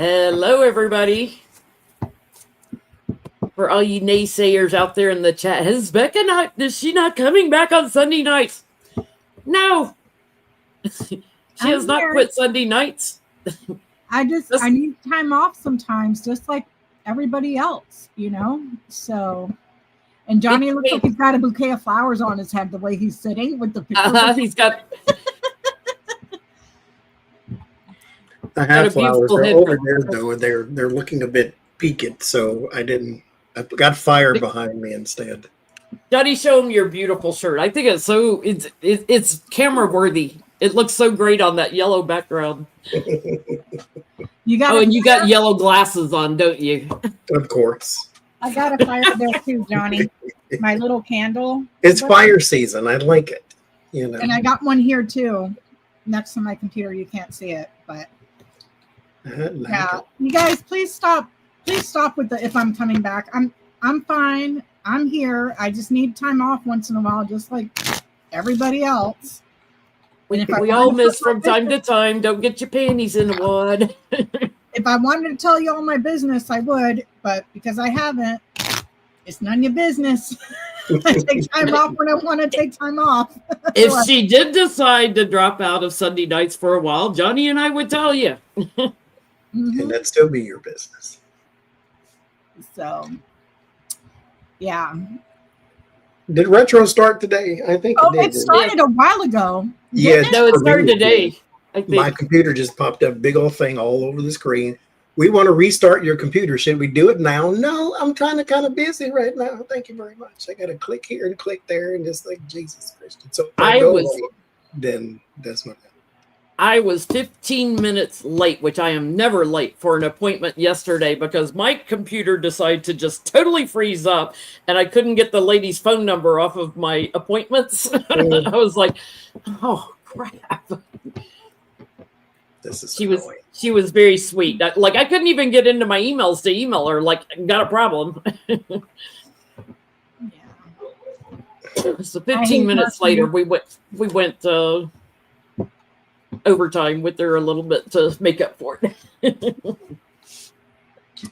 Hello, everybody. For all you naysayers out there in the chat, is she not coming back on Sunday nights? No. She has not quit Sunday nights. I need time off sometimes, just like everybody else, So, and Johnny looks like he's got a bouquet of flowers on his head the way he's sitting with the picture. He's got. I have flowers. They're over there though. They're looking a bit peaked, so I got fire behind me instead. Johnny, show him your beautiful shirt. I think it's camera worthy. It looks so great on that yellow background. You got and you got yellow glasses on, don't you? Of course. I got a fire there too, Johnny. My little candle. It's fire season. I like it. And I got one here too, next to my computer. You can't see it, but yeah. You guys, please stop. Please stop with the if I'm coming back. I'm fine. I'm here. I just need time off once in a while, just like everybody else. We all miss from time to time. Don't get your panties in the wad. If I wanted to tell you all my business, I would, but because I haven't, it's none of your business. I take time off when I want to take time off. If she did decide to drop out of Sunday nights for a while, Johnny and I would tell you. And that'd still be your business. So, yeah. Did retro start today? I think it did. It started a while ago. Yes. No, it started today. I think. My computer just popped up, big old thing all over the screen. We want to restart your computer. Should we do it now? No, I'm kind of busy right now. Thank you very much. I got to click here and click there and just like Jesus Christian. So then that's what happened. I was 15 minutes late, which I am never late for an appointment yesterday because my computer decided to just totally freeze up and I couldn't get the lady's phone number off of my appointments. I was like, oh, crap. She was very sweet. I couldn't even get into my emails to email her, got a problem. So 15 minutes later, we went overtime with her a little bit to make up for it.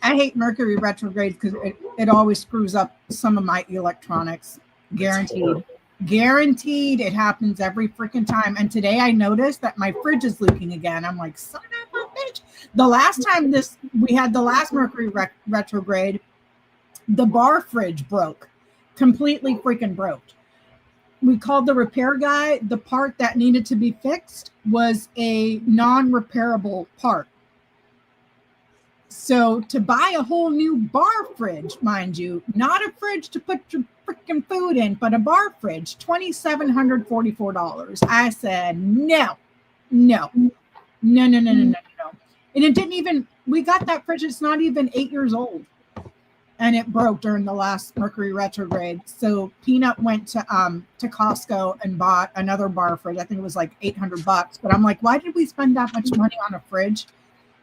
I hate Mercury retrograde because it always screws up some of my electronics. Guaranteed it happens every freaking time. And today I noticed that my fridge is leaking again. I'm like, son of a bitch. The last time we had the last Mercury retrograde, the bar fridge broke. Completely freaking broke. We called the repair guy. The part that needed to be fixed was a non-repairable part. So to buy a whole new bar fridge, mind you, not a fridge to put your freaking food in, but a bar fridge, $2,744. I said, no. And it didn't even, we got that fridge. It's not even 8 years old. And it broke during the last Mercury retrograde. So Peanut went to Costco and bought another bar fridge. I think it was like $800. But I'm like, why did we spend that much money on a fridge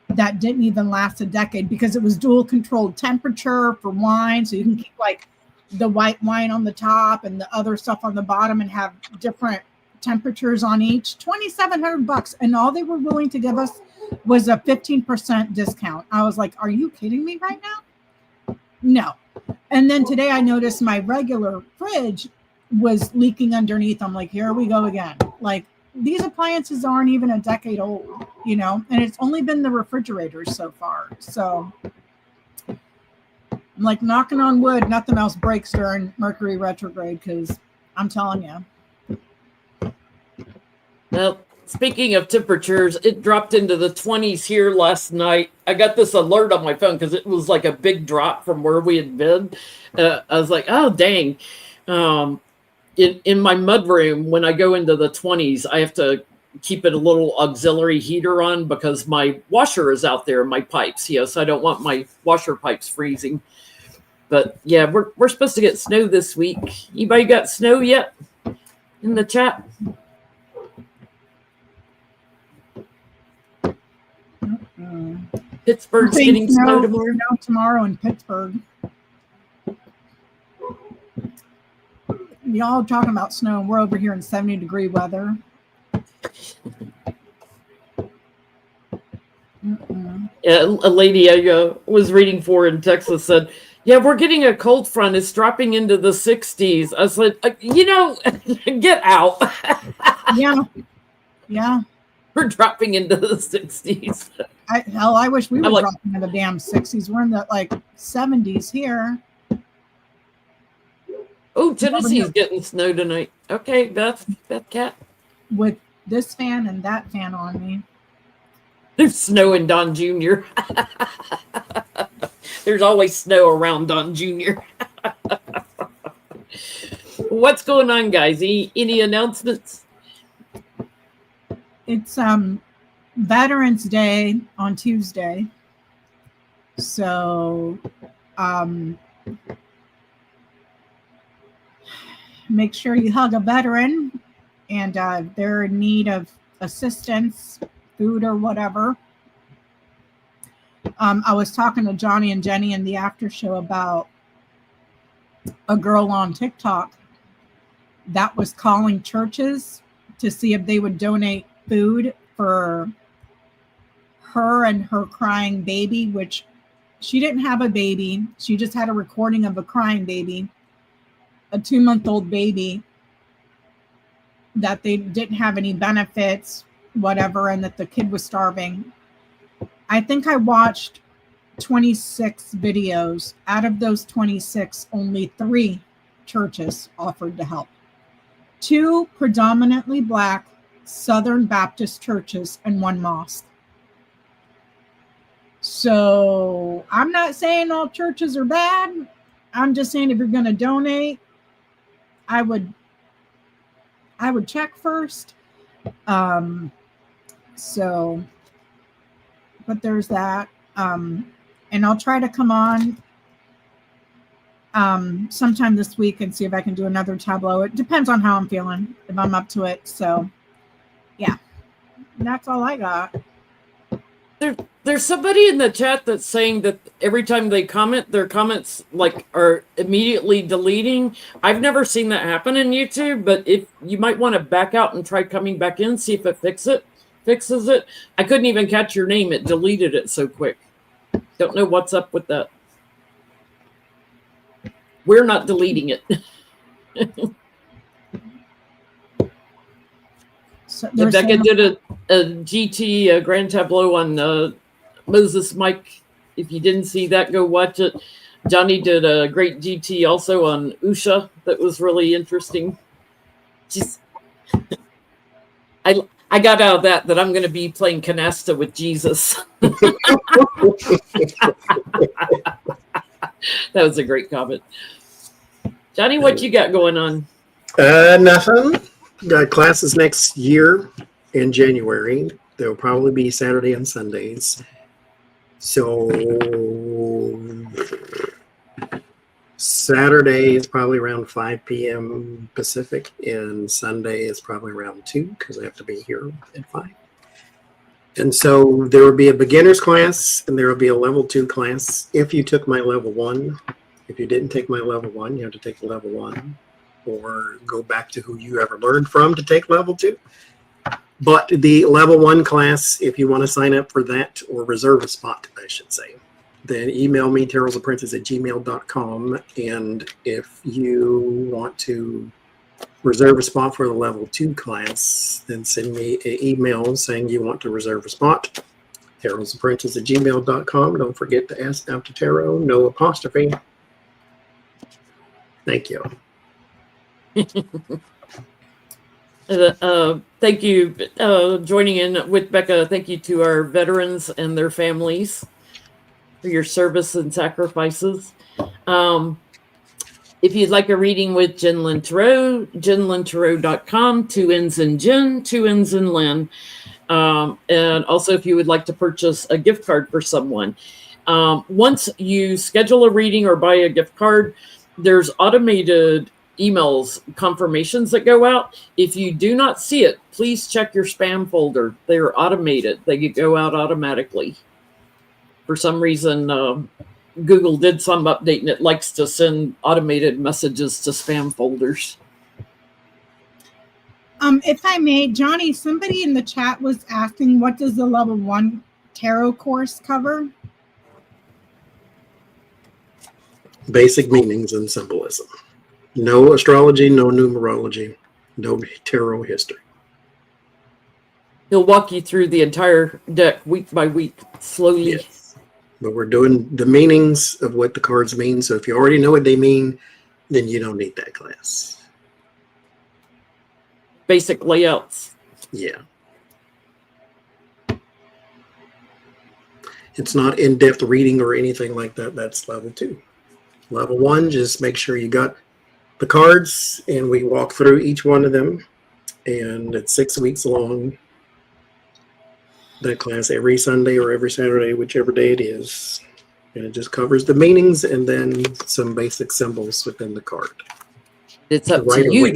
that didn't even last a decade? Because it was dual controlled temperature for wine. So you can keep like the white wine on the top and the other stuff on the bottom and have different temperatures on each. $2,700. And all they were willing to give us was a 15% discount. I was like, are you kidding me right now? No. And then today I noticed my regular fridge was leaking underneath. I'm like, here we go again. Like, these appliances aren't even a decade old, and it's only been the refrigerators so far. So I'm like knocking on wood, nothing else breaks during Mercury retrograde, because I'm telling you. Well, speaking of temperatures, it dropped into the 20s here last night. I got this alert on my phone because it was like a big drop from where we had been. I was like, oh, dang. In my mudroom, when I go into the 20s, I have to keep it a little auxiliary heater on because my washer is out there in my pipes. So I don't want my washer pipes freezing. But yeah, we're supposed to get snow this week. Anybody got snow yet in the chat? Pittsburgh's getting snow tomorrow in Pittsburgh. Y'all talking about snow, and we're over here in 70-degree weather. Mm-mm. A lady I was reading for in Texas said, "Yeah, we're getting a cold front. It's dropping into the 60s." I said, "Get out." Yeah. Yeah. We're dropping into the 60s. I wish we I'm were like- dropping in the damn 60s. We're in the 70s here. Oh, Tennessee's getting snow tonight. Okay, Beth Cat. With this fan and that fan on me. There's snow in Don Jr. There's always snow around Don Jr. What's going on, guys? Any announcements? It's Veterans Day on Tuesday. So make sure you hug a veteran, and they're in need of assistance, food or whatever. I was talking to Johnny and Jenny in the after show about a girl on TikTok that was calling churches to see if they would donate food for her and her crying baby, which she didn't have a baby. She just had a recording of a crying baby, a 2-month-old baby, that they didn't have any benefits, whatever, and that the kid was starving. I think I watched 26 videos. Out of those 26, only 3 churches offered to help. 2 predominantly Black Southern Baptist churches and 1 mosque. So I'm not saying all churches are bad. I'm just saying if you're going to donate, I would check first. So, but there's that. And I'll try to come on sometime this week and see if I can do another tableau. It depends on how I'm feeling, if I'm up to it. So, yeah, that's all I got. There's somebody in the chat that's saying that every time they comment, their comments are immediately deleting. I've never seen that happen in YouTube, but if you might want to back out and try coming back in, see if it fixes it. I couldn't even catch your name. It deleted it so quick. Don't know what's up with that. We're not deleting it. So Becca did a GT Grand Tableau on Moses Mike. If you didn't see that, go watch it. Johnny did a great GT also on Usha that was really interesting. Just, I got out of that I'm going to be playing canasta with Jesus. That was a great comment. Johnny, what you got going on? Nothing. Got classes next year in January. They'll probably be Saturday and Sundays. So Saturday is probably around 5 p.m. Pacific, and Sunday is probably around 2 because I have to be here at 5. And so there will be a beginner's class and there will be a level 2 class. If you took my level 1, if you didn't take my level 1, you have to take the level 1 or go back to who you ever learned from to take level 2. But the level 1 class, if you want to sign up for that or reserve a spot, I should say, then email me, terrellsapprentice@gmail.com. And if you want to reserve a spot for the level 2 class, then send me an email saying you want to reserve a spot. terrellsapprentice@gmail.com. Don't forget to ask after tarot, no apostrophe. Thank you. Thank you joining in with Becca. Thank you to our veterans and their families for your service and sacrifices. If you'd like a reading with Jen Lynn Tarot, jenlyntarot.com, 2 N's in Jen, 2 N's in Lynn. And also if you would like to purchase a gift card for someone. Once you schedule a reading or buy a gift card, there's automated emails confirmations that go out. If you do not see it, please check your spam folder. They're automated. They go out automatically. For some reason, Google did some update and it likes to send automated messages to spam folders. If I may, Johnny, somebody in the chat was asking, what does the level 1 tarot course cover? Basic meanings and symbolism. No astrology, no numerology, no tarot history. He'll walk you through the entire deck week by week, slowly. Yes. But we're doing the meanings of what the cards mean. So if you already know what they mean, then you don't need that class. Basic layouts. Yeah. It's not in-depth reading or anything like that. That's level 2. Level 1, just make sure you got the cards, and we walk through each one of them. And it's 6 weeks long. That class every Sunday or every Saturday, whichever day it is. And it just covers the meanings and then some basic symbols within the card. It's up to you.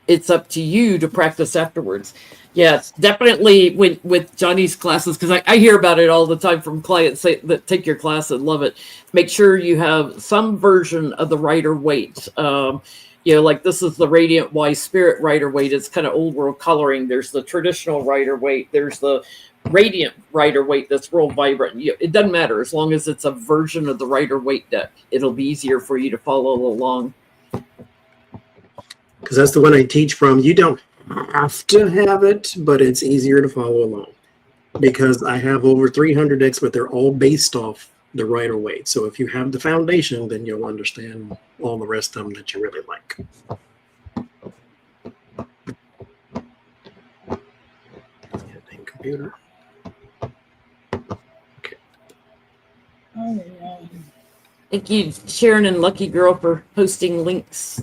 It's up to you to practice afterwards. Yes, definitely with Johnny's classes, because I hear about it all the time from clients that take your class and love it. Make sure you have some version of the Rider-Waite. Like this is the Radiant Wise Spirit Rider-Waite. It's kind of old world coloring. There's the traditional Rider-Waite. There's the Radiant Rider-Waite that's real vibrant. It doesn't matter as long as it's a version of the Rider-Waite deck. It'll be easier for you to follow along. Because that's the one I teach from. You don't have to have it, but it's easier to follow along. Because I have over 300 decks, but they're all based off the Rider-Waite. So if you have the foundation, then you'll understand all the rest of them that you really like. Computer. Okay. Oh, yeah. Thank you, Sharon and Lucky Girl, for posting links.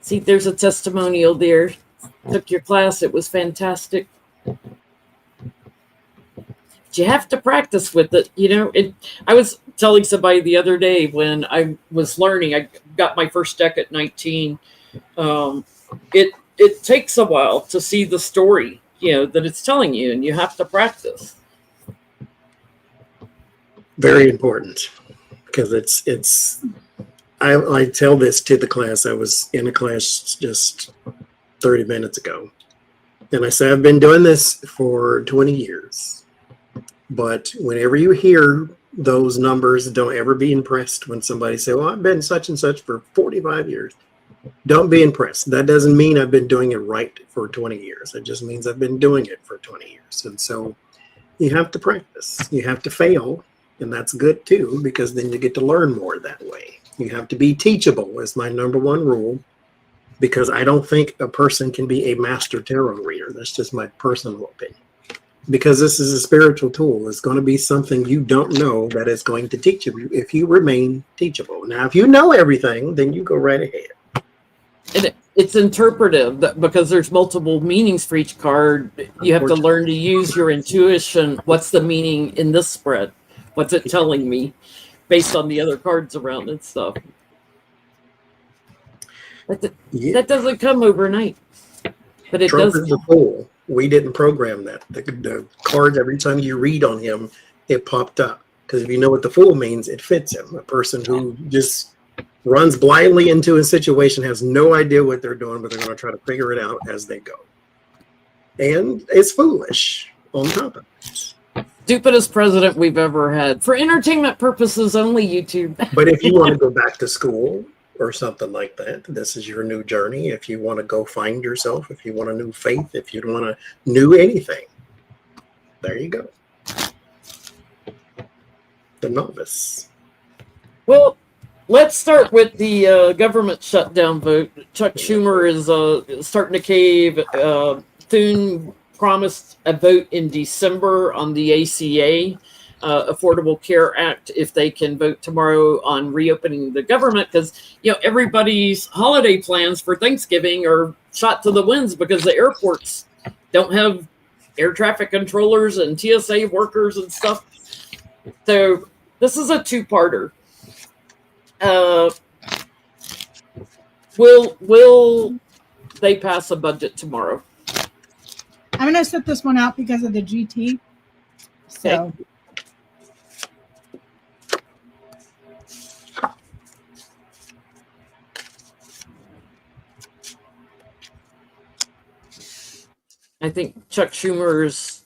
See, there's a testimonial there. Took your class. It was fantastic. But you have to practice with it. I was telling somebody the other day when I was learning, I got my first deck at 19. It takes a while to see the story, that it's telling you, and you have to practice. Very important, because I tell this to the class. I was in a class just 30 minutes ago, and I say I've been doing this for 20 years. But whenever you hear those numbers, don't ever be impressed when somebody say, well, I've been such and such for 45 years. Don't be impressed. That doesn't mean I've been doing it right for 20 years. It just means I've been doing it for 20 years. And so you have to practice. You have to fail, and that's good too, because then you get to learn more that way. You have to be teachable is my number one rule, because I don't think a person can be a master tarot reader. That's just my personal opinion. Because this is a spiritual tool. It's going to be something you don't know that is going to teach you if you remain teachable. Now, if you know everything, then you go right ahead. And it's interpretive because there's multiple meanings for each card. You have to learn to use your intuition. What's the meaning in this spread? What's it telling me based on the other cards around and stuff? That doesn't come overnight. But it Trump does. is a fool. We didn't program that. The cards, every time you read on him, it popped up. Because if you know what the fool means, it fits him. A person who just runs blindly into a situation, has no idea what they're doing, but they're going to try to figure it out as they go. And it's foolish on top of it. Stupidest president we've ever had. For entertainment purposes only, YouTube. But if you want to go back to school or something like that, this is your new journey. If you want to go find yourself, if you want a new faith, if you want a new anything, there you go. The novice. Well, let's start with the government shutdown vote. Chuck Schumer is starting to cave. Thune promised a vote in December on the ACA, Affordable Care Act, if they can vote tomorrow on reopening the government, because everybody's holiday plans for Thanksgiving are shot to the winds because the airports don't have air traffic controllers and TSA workers and stuff. So this is a two-parter. Will they pass a budget tomorrow? I'm going to sit this one out because of the GT. So. Okay. I I think Chuck Schumer is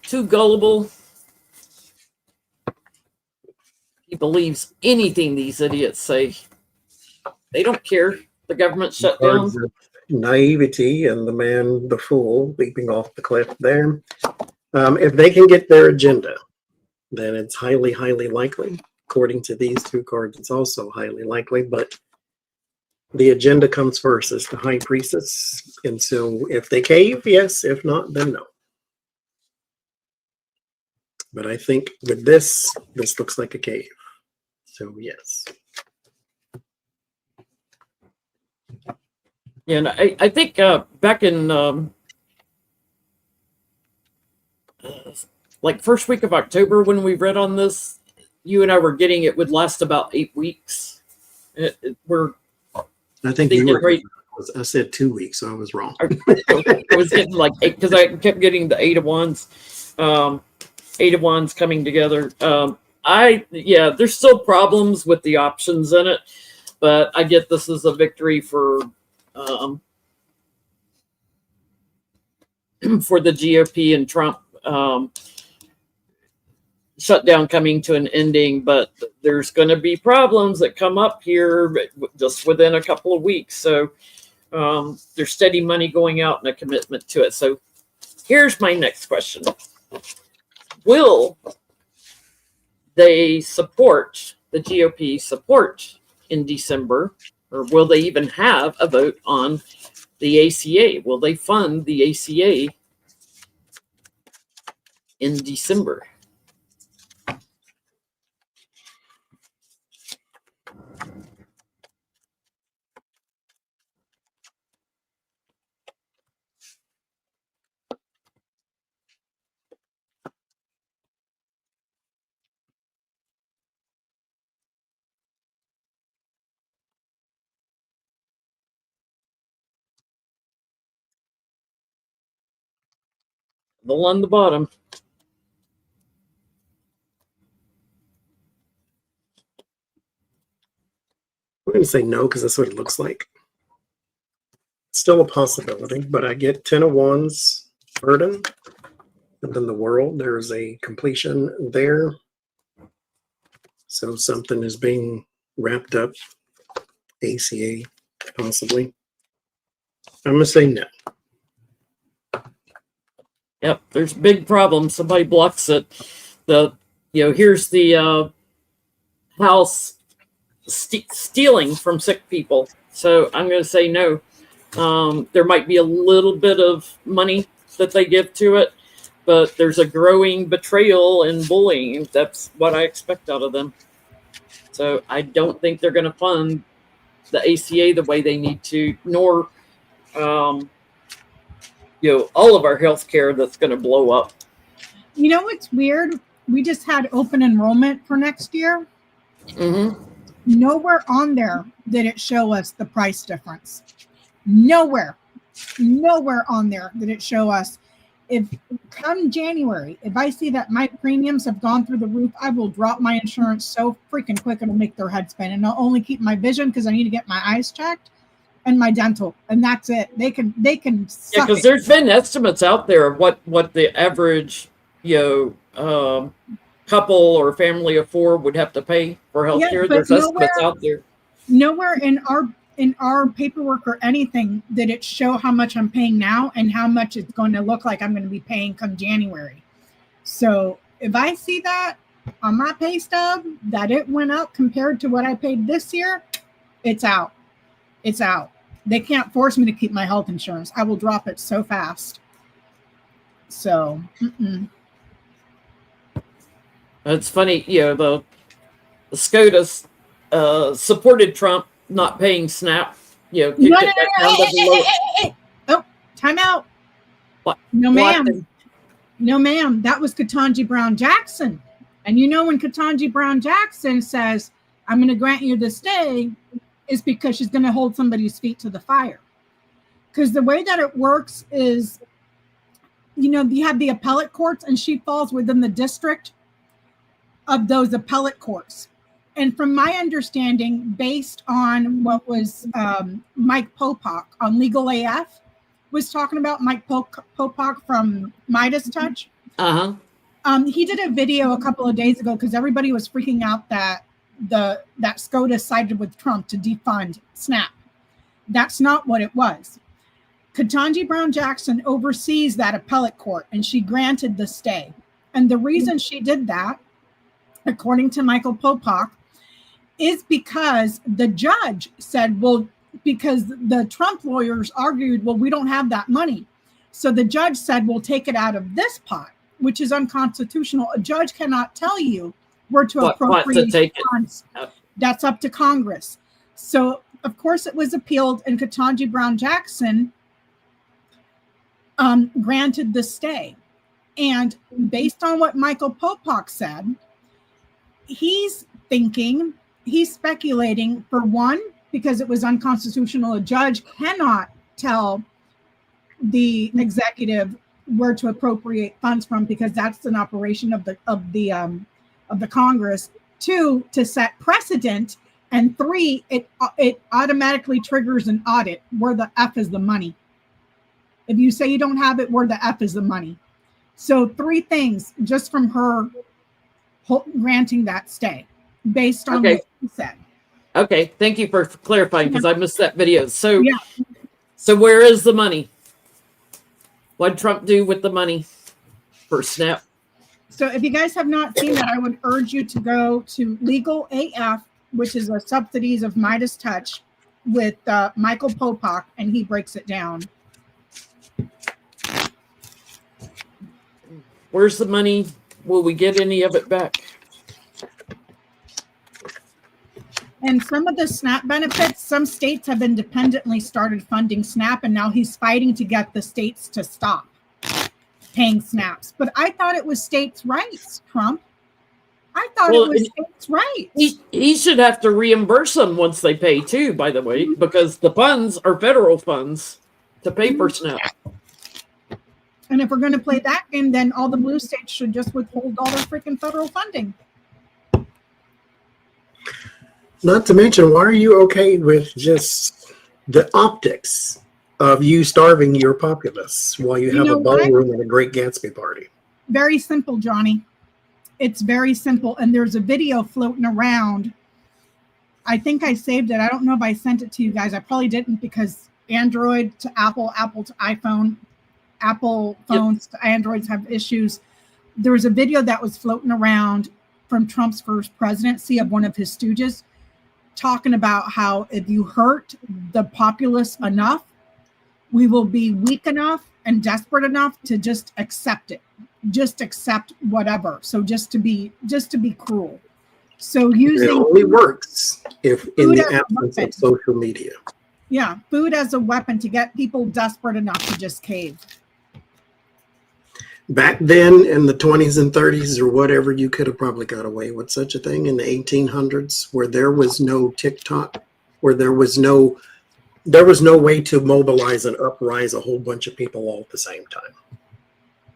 too gullible. He believes anything these idiots say. They don't care. The government shut down. Naivety and the man, the fool, leaping off the cliff there. If they can get their agenda, then it's highly, highly likely. According to these two cards, it's also highly likely, but the agenda comes first as the high priestess. And so if they cave, yes. If not, then no. But I think with this looks like a cave. So yes. Yeah, and I think back in like first week of October when we read on this, you and I were getting it would last about 8 weeks. I think you were right. I said 2 weeks, so I was wrong. I was getting like 8 because I kept getting the 8 of Wands, 8 of Wands coming together. There's still problems with the options in it, but I get this is a victory for the GOP and Trump shutdown coming to an ending, but there's going to be problems that come up here just within a couple of weeks. So there's steady money going out and a commitment to it. So here's my next question. Will they support the GOP support in December, or will they even have a vote on the ACA? Will they fund the ACA in December? The one on the bottom. I'm going to say no because that's what it looks like. It's still a possibility, but I get 10 of Wands burden. And then the world, there's a completion there. So something is being wrapped up. ACA, possibly. I'm going to say no. Yep, there's big problems. Somebody blocks it. Here's the House stealing from sick people. So I'm going to say no. There might be a little bit of money that they give to it, but there's a growing betrayal and bullying. That's what I expect out of them. So I don't think they're going to fund the ACA the way they need to, nor all of our health care that's going to blow up. You know what's weird? We just had open enrollment for next year. Mm-hmm. Nowhere on there did it show us the price difference. Nowhere on there did it show us. If come January, if I see that my premiums have gone through the roof, I will drop my insurance so freaking quick it'll make their head spin. And I'll only keep my vision because I need to get my eyes checked and my dental, and that's it. They can because there's been estimates out there of what the average couple or family of 4 would have to pay for health care. There's estimates out there. Nowhere in our paperwork or anything did it show how much I'm paying now and how much it's going to look like I'm going to be paying come January. So if I see that on my pay stub that it went up compared to what I paid this year, it's out. It's out. They can't force me to keep my health insurance. I will drop it so fast. So, It's funny, the SCOTUS supported Trump not paying SNAP. No, time out. What? No, ma'am. No, ma'am. That was Ketanji Brown Jackson. And when Ketanji Brown Jackson says, I'm going to grant you this stay, is because she's going to hold somebody's feet to the fire. Because the way that it works is, you have the appellate courts, and she falls within the district of those appellate courts. And from my understanding, based on what was Mike Popak on Legal AF, was talking about, Mike Popak from Midas Touch. He did a video a couple of days ago because everybody was freaking out that SCOTUS sided with Trump to defund SNAP. That's not what it was. Ketanji Brown Jackson oversees that appellate court, and she granted the stay. And the reason she did that, according to Michael Popak, is because the judge said, well, because the Trump lawyers argued, well, we don't have that money. So the judge said, we'll take it out of this pot, which is unconstitutional. A judge cannot tell you where to appropriate funds. That's up to Congress. So, of course, it was appealed, and Ketanji Brown Jackson granted the stay. And based on what Michael Popak said, he's speculating, for one, because it was unconstitutional, a judge cannot tell the executive where to appropriate funds from, because that's an operation of the Congress. Two, to set precedent, and three, it automatically triggers an audit. Where the F is the money? If you say you don't have it, where the F is the money? So 3 things just from her granting that stay, based on what she said. Okay, thank you for clarifying, because I missed that video. So, so where is the money? What did Trump do with the money for SNAP? So if you guys have not seen that, I would urge you to go to Legal AF, which is a subsidies of Midas Touch, with Michael Popak, and he breaks it down. Where's the money? Will we get any of it back? And some of the SNAP benefits, some states have independently started funding SNAP, and now he's fighting to get the states to stop paying SNAPs. But I thought it was states' rights, Trump. I thought it was states' rights. He should have to reimburse them once they pay too, by the way, because the funds are federal funds to pay for SNAP. And if we're going to play that game, then all the blue states should just withhold all their freaking federal funding. Not to mention, why are you okay with just the optics of you starving your populace while you have a ballroom at a Great Gatsby party? Very simple, Johnny. It's very simple. And there's a video floating around. I think I saved it. I don't know if I sent it to you guys. I probably didn't, because Android to Apple, Apple to iPhone, Apple phones to Androids have issues. There was a video that was floating around from Trump's first presidency of one of his stooges talking about how if you hurt the populace enough, we will be weak enough and desperate enough to just accept it, just accept whatever. So just to be cruel. So using it only works if in the absence of social media. Yeah, food as a weapon to get people desperate enough to just cave. Back then in the 20s and 30s or whatever, you could have probably got away with such a thing in the 1800s, where there was no TikTok, where there was no way to mobilize and uprise a whole bunch of people all at the same time.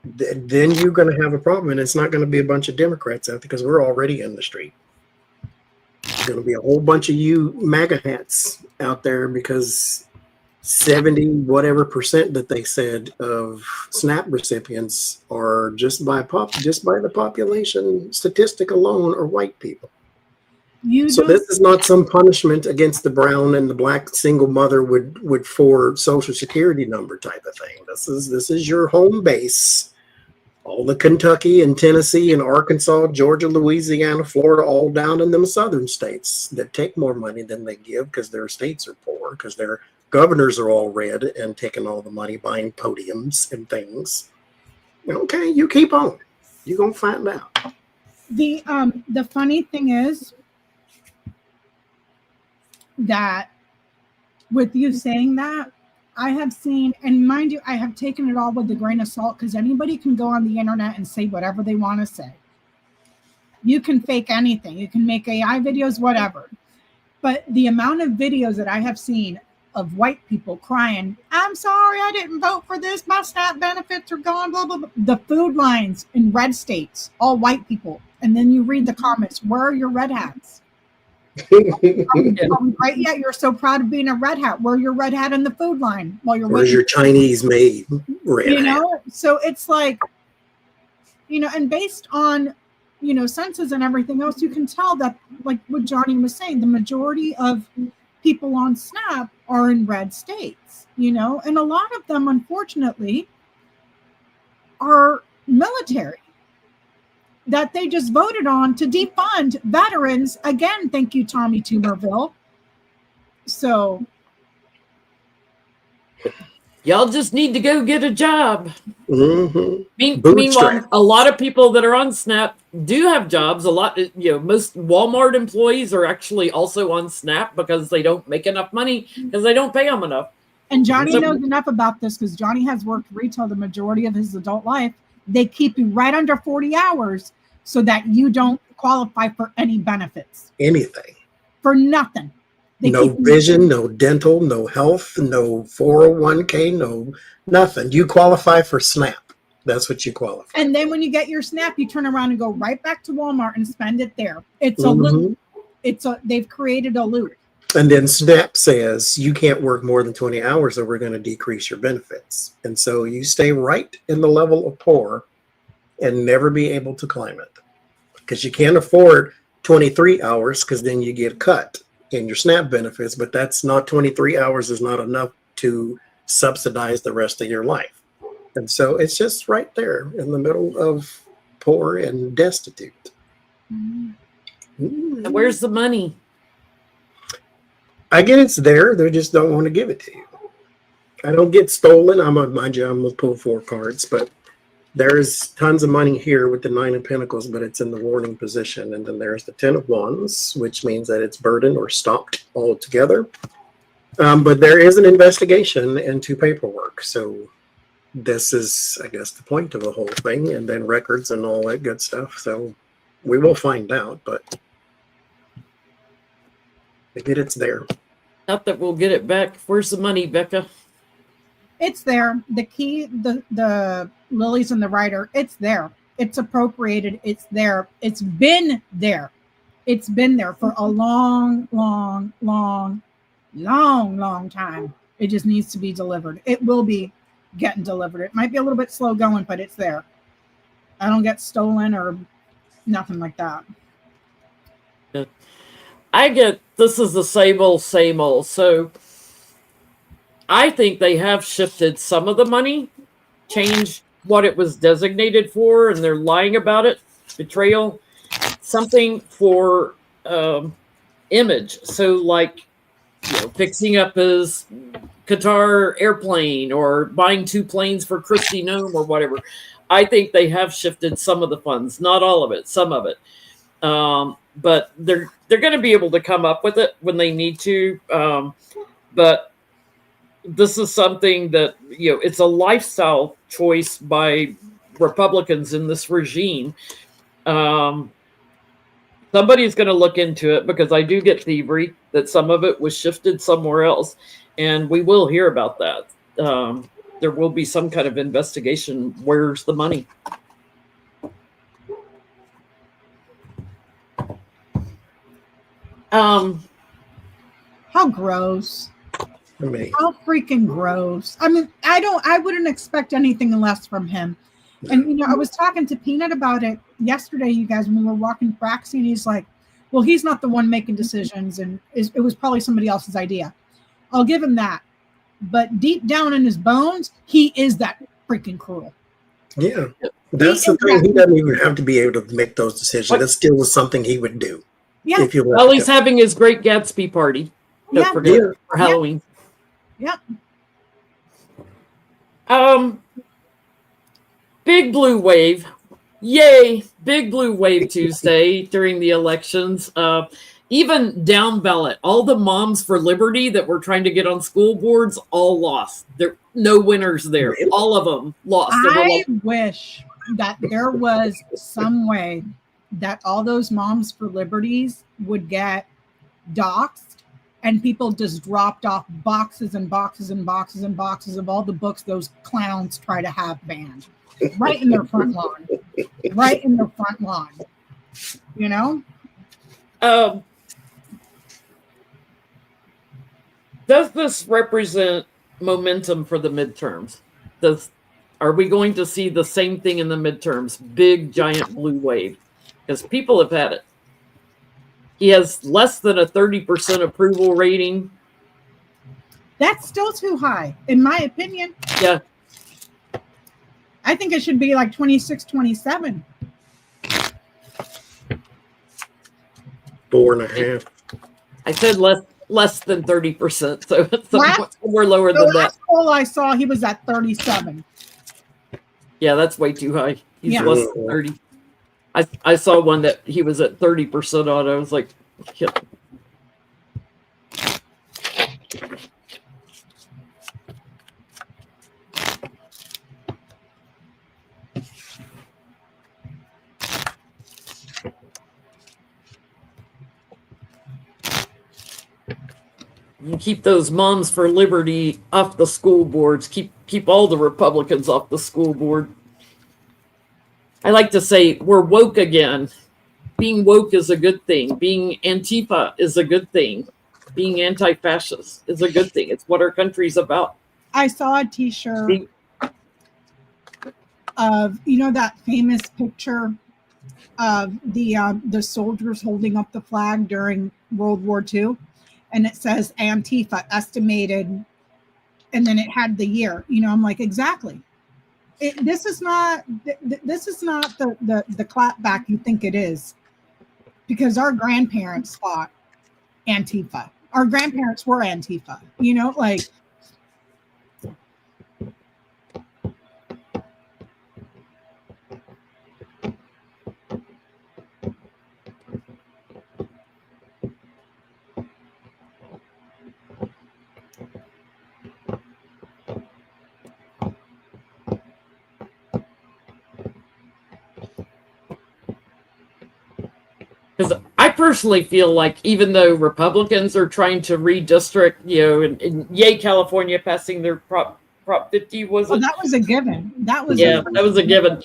Then you're going to have a problem, and it's not going to be a bunch of Democrats out there, because we're already in the street. There's going to be a whole bunch of you MAGA hats out there, because 70% that they said of SNAP recipients are just by the population statistic alone are white people. So this is not some punishment against the brown and the black single mother would for Social Security number type of thing. This is your home base. All the Kentucky and Tennessee and Arkansas, Georgia, Louisiana, Florida, all down in them southern states that take more money than they give because their states are poor, because their governors are all red and taking all the money, buying podiums and things. Okay, you keep on. You're going to find out. The funny thing is that with you saying that, I have seen, and mind you, I have taken it all with a grain of salt, because anybody can go on the internet and say whatever they want to say. You can fake anything. You can make AI videos, whatever. But the amount of videos that I have seen of white people crying, I'm sorry, I didn't vote for this, my SNAP benefits are gone, blah, blah, blah. The food lines in red states, all white people. And then you read the comments, where are your red hats? Right yet, you're so proud of being a red hat. Wear your red hat in the food line while you're Where's waiting. your Chinese made red You hat? know, so it's like, you know, and based on, you know, census and everything else, you can tell that, like what Johnny was saying, the majority of people on SNAP are in red states, you know, and a lot of them, unfortunately, are military that they just voted on to defund veterans. Again, thank you, Tommy Tuberville. So Y'all just need to go get a job. Mm-hmm. Meanwhile, Bootstrap. a lot of people that are on SNAP do have jobs. A lot, you know, most Walmart employees are actually also on SNAP because they don't make enough money because they don't pay them enough. And Johnny So- knows enough about this because Johnny has worked retail the majority of his adult life. They keep you right under 40 hours so that you don't qualify for any benefits, Anything. for nothing. They No keep you- vision, no dental, no health, no 401k, no nothing. You qualify for SNAP. That's what you qualify. And then when you get your SNAP, you turn around and go right back to Walmart and spend it there. It's a loop. They've created a loop. And then SNAP says you can't work more than 20 hours or we're going to decrease your benefits. And so you stay right in the level of poor and never be able to climb it because you can't afford 23 hours because then you get cut in your SNAP benefits. But that's not 23 hours is not enough to subsidize the rest of your life. And so it's just right there in the middle of poor and destitute. And where's the money? I get it's there. They just don't want to give it to you. I don't get stolen. I'm gonna pull 4 cards, but there's tons of money here with the 9 of Pentacles, but it's in the warning position. And then there's the 10 of Wands, which means that it's burdened or stopped altogether. But there is an investigation into paperwork. So this is, I guess, the point of the whole thing, and then records and all that good stuff. So we will find out, but I get it's there. Not that we'll get it back. Where's the money, Becca? It's there. The key, the lilies and the rider, it's there. It's appropriated. It's there. It's been there. It's been there for a long, long, long, long, long time. It just needs to be delivered. It will be getting delivered. It might be a little bit slow going, but it's there. I don't get stolen or nothing like that. I get this is the same old, same old. So I think they have shifted some of the money, changed what it was designated for, and they're lying about it. Betrayal, something for image. So like, you know, fixing up his Qatar airplane or buying 2 planes for Christy Nome or whatever. I think they have shifted some of the funds, not all of it, some of it. But they're going to be able to come up with it when they need to. But this is something that, you know, it's a lifestyle choice by Republicans in this regime. Somebody's going to look into it because I do get thievery that some of it was shifted somewhere else, and we will hear about that. There will be some kind of investigation. Where's the money? How gross. I mean, How freaking gross. I mean, I wouldn't expect anything less from him. And, you know, I was talking to Peanut about it yesterday, you guys, when we were walking Praxi, and he's like, well, he's not the one making decisions, and it was probably somebody else's idea. I'll give him that. But deep down in his bones, he is that freaking cruel. yeah, that's the thing. He doesn't even have to be able to make those decisions. That still was something he would do. Yeah. If you Well, he's having his Great Gatsby party. Don't Yeah. forget, Yeah. for Halloween. Yep. Big blue wave. Yay. Big blue wave Tuesday during the elections. Even down ballot, all the moms for liberty that were trying to get on school boards all lost. There no winners there. Really? All of them lost. They were I like, wish that there was some way that all those moms for liberties would get doxxed and people just dropped off boxes and boxes and boxes and boxes of all the books those clowns try to have banned right in their front lawn. Right in their front lawn. You know? does this represent momentum for the midterms? Are we going to see the same thing in the midterms? Big giant blue wave, because people have had it. He has less than a 30% approval rating. That's still too high, in my opinion. Yeah. I think it should be like 26, 27. 4.5. I said less than 30%, so it's somewhere lower The than that. last poll I saw, he was at 37. Yeah, that's way too high. He's Yeah. less than 30. I saw one that he was at 30% on. I was like, yeah. You keep those moms for liberty off the school boards. Keep all the Republicans off the school board. I like to say we're woke again. Being woke is a good thing. Being Antifa is a good thing. Being anti-fascist is a good thing. It's what our country's about. I saw a T-shirt of, you know, that famous picture of the soldiers holding up the flag during World War II, and it says Antifa estimated, and then it had the year. You know, I'm like, exactly. This is not the clapback you think it is, because our grandparents fought Antifa. Our grandparents were Antifa. You know, like. Because I personally feel like even though Republicans are trying to redistrict, you know, and yay, California passing their Prop 50, was it? That was a given. That was a given.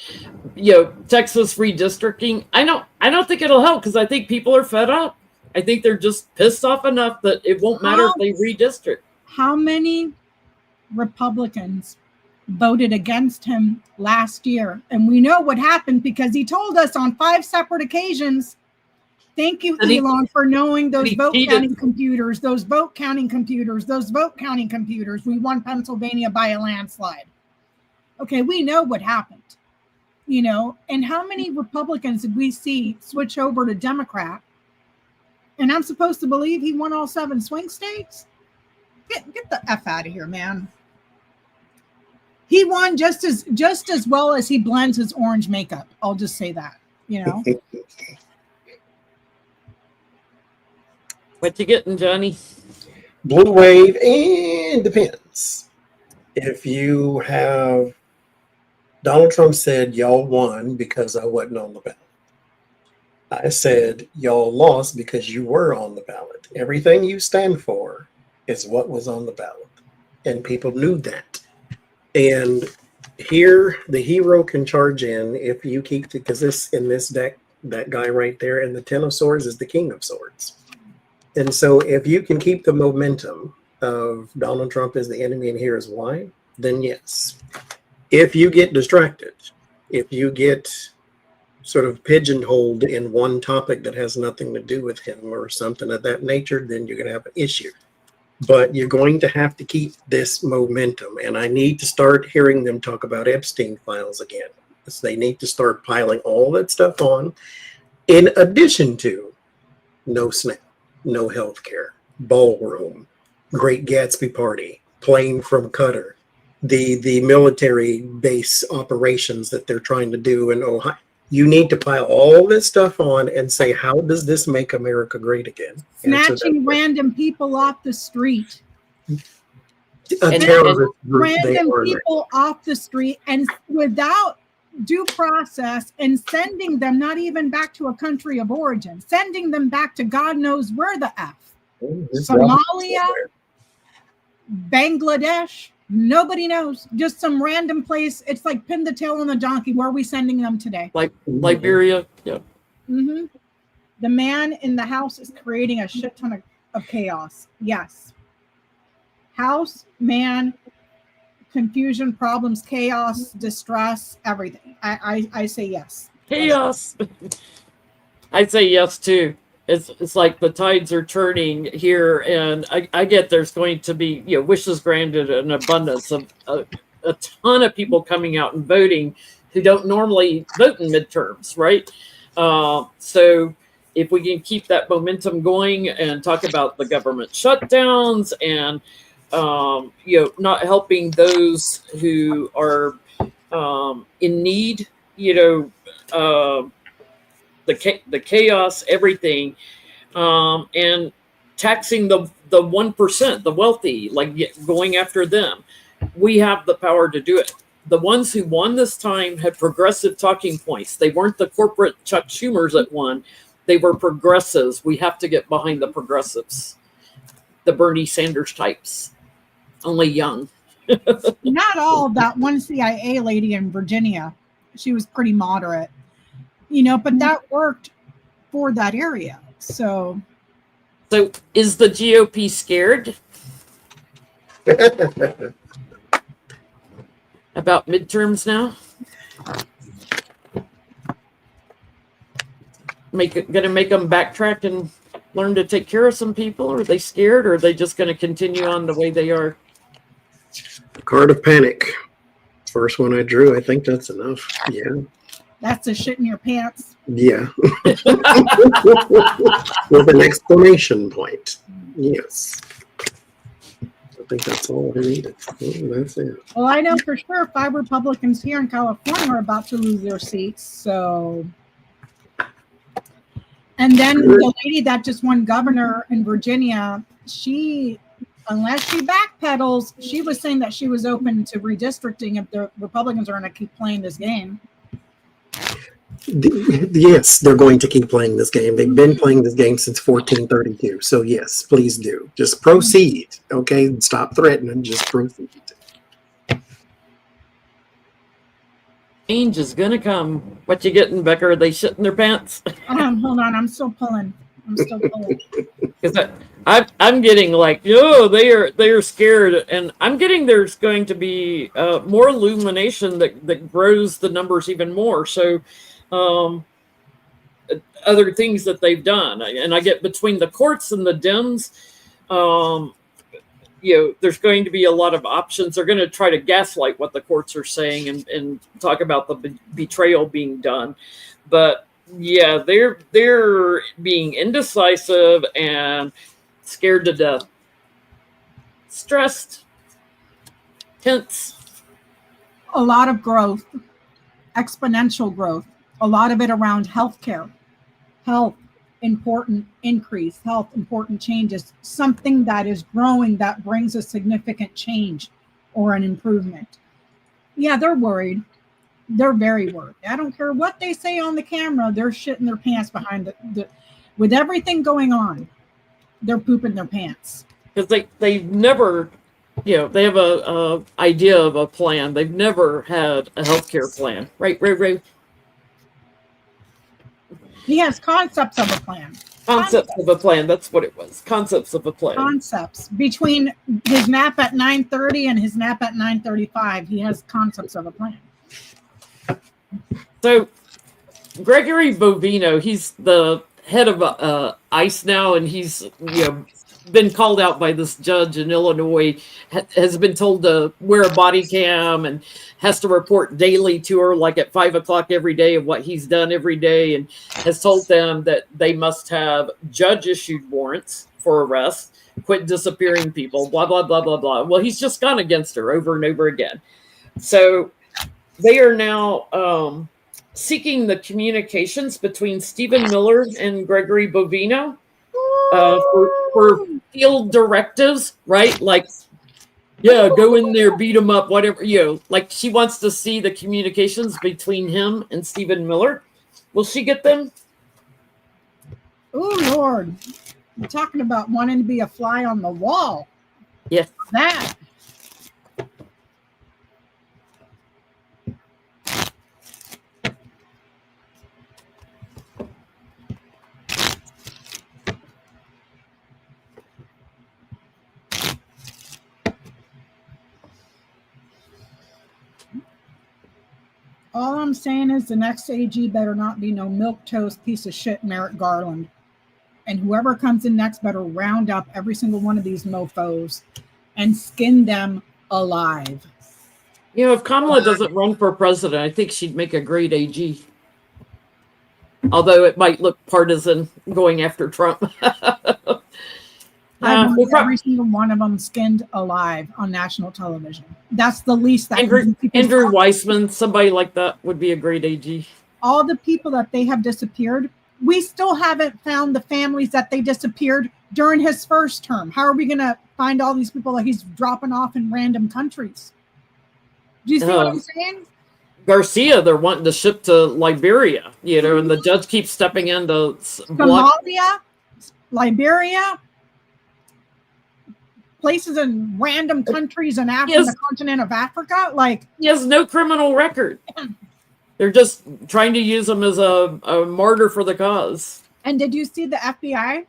You know, Texas redistricting. I don't think it'll help, because I think people are fed up. I think they're just pissed off enough that it won't matter if they redistrict. How many Republicans voted against him last year? And we know what happened, because he told us on 5 separate occasions. Thank you, Elon, for knowing those vote counting computers. We won Pennsylvania by a landslide. Okay, we know what happened, you know. And how many Republicans did we see switch over to Democrat? And I'm supposed to believe he won all 7 swing states? Get the F out of here, man. He won just as well as he blends his orange makeup. I'll just say that, you know. What you getting, Johnny? Blue wave, and depends. If you have Donald Trump said y'all won because I wasn't on the ballot. I said y'all lost because you were on the ballot. Everything you stand for is what was on the ballot, and people knew that. And here, the hero can charge in if you keep, because this in this deck, that guy right there, and the 10 of swords is the king of swords. And so if you can keep the momentum of Donald Trump as the enemy and here is why, then yes. If you get distracted, if you get sort of pigeonholed in one topic that has nothing to do with him or something of that nature, then you're going to have an issue. But you're going to have to keep this momentum. And I need to start hearing them talk about Epstein files again. So they need to start piling all that stuff on, in addition to no SNAP. No health care, ballroom, Great Gatsby party, plane from Qatar, the military base operations that they're trying to do in Ohio. You need to pile all this stuff on and say, how does this make America great again? Snatching random people off the street. Random people off the street, and without due process, and sending them not even back to a country of origin, sending them back to God knows where the F. Somalia, Bangladesh, nobody knows. Just some random place. It's like pin the tail on the donkey. Where are we sending them today? Like Liberia? Yeah. Mm-hmm. The man in the house is creating a shit ton of chaos. Yes. House, man, confusion, problems, chaos, distress, everything. I say yes. Chaos. I'd say yes too. It's like the tides are turning here, and I get there's going to be wishes granted, an abundance of a ton of people coming out and voting who don't normally vote in midterms, right? So if we can keep that momentum going and talk about the government shutdowns and not helping those who are in need, the chaos, everything, and taxing the 1%, the wealthy, like going after them. We have the power to do it. The ones who won this time had progressive talking points. They weren't the corporate Chuck Schumers that won. They were progressives. We have to get behind the progressives, the Bernie Sanders types, only young. Not all. That one CIA lady in Virginia, she was pretty moderate, but that worked for that area. So is the GOP scared about midterms now? Gonna make them backtrack and learn to take care of some people? Or are they scared, or are they just going to continue on the way they are? Card of panic. First one I drew. I think that's enough. Yeah. That's a shit in your pants. Yeah. With an exclamation point. Yes. I think that's all I needed. That's it. Well, I know for sure 5 Republicans here in California are about to lose their seats. So, and then the lady that just won governor in Virginia, unless she backpedals, she was saying that she was open to redistricting if the Republicans are going to keep playing this game. Yes, they're going to keep playing this game. They've been playing this game since 1432. So yes, please do. Just proceed. Okay, stop threatening. Just proceed. Change is gonna come. What you getting, Becker? Are they shitting their pants? Hold on, I'm still pulling. Because I'm getting like, they are scared, and I'm getting there's going to be more illumination that grows the numbers even more. So, other things that they've done, and I get between the courts and the Dems, there's going to be a lot of options. They're going to try to gaslight what the courts are saying and talk about the betrayal being done, but yeah, they're being indecisive and scared to death, stressed, tense. A lot of growth, exponential growth, a lot of it around healthcare, health, important increase, health, important changes, something that is growing that brings a significant change or an improvement. Yeah, they're worried. They're very worried. I don't care what they say on the camera. They're shitting their pants behind with everything going on. They're pooping their pants. Because they've never, they have a idea of a plan. They've never had a healthcare plan. Right, Ray? He has concepts of a plan. Concepts of a plan. That's what it was. Concepts of a plan. Concepts. Between his nap at 9:30 and his nap at 9:35, he has concepts of a plan. So, Gregory Bovino, he's the head of ICE now, and he's been called out by this judge in Illinois, has been told to wear a body cam and has to report daily to her, like at 5 o'clock every day, of what he's done every day, and has told them that they must have judge-issued warrants for arrest, quit disappearing people, blah, blah, blah, blah, blah. Well, he's just gone against her over and over again. So they are now seeking the communications between Stephen Miller and Gregory Bovino for field directives, right? Like, yeah, go in there, beat him up, whatever, like she wants to see the communications between him and Stephen Miller. Will she get them? Oh, Lord. You're talking about wanting to be a fly on the wall. Yes. That. All I'm saying is the next AG better not be no milquetoast piece of shit Merrick Garland. And whoever comes in next better round up every single one of these mofos and skin them alive. You know, if Kamala doesn't run for president, I think she'd make a great AG. Although it might look partisan going after Trump. I want every single one of them skinned alive on national television. That's the least that Andrew Weissman, somebody like that would be a great AG. All the people that they have disappeared, we still haven't found the families that they disappeared during his first term. How are we going to find all these people that he's dropping off in random countries? Do you see what I'm saying? Garcia, they're wanting to ship to Liberia, you know, and the judge keeps stepping in to block. Somalia, Liberia, places in random countries in Africa, the continent of Africa. Like, he has no criminal record. They're just trying to use him as a martyr for the cause. And did you see the FBI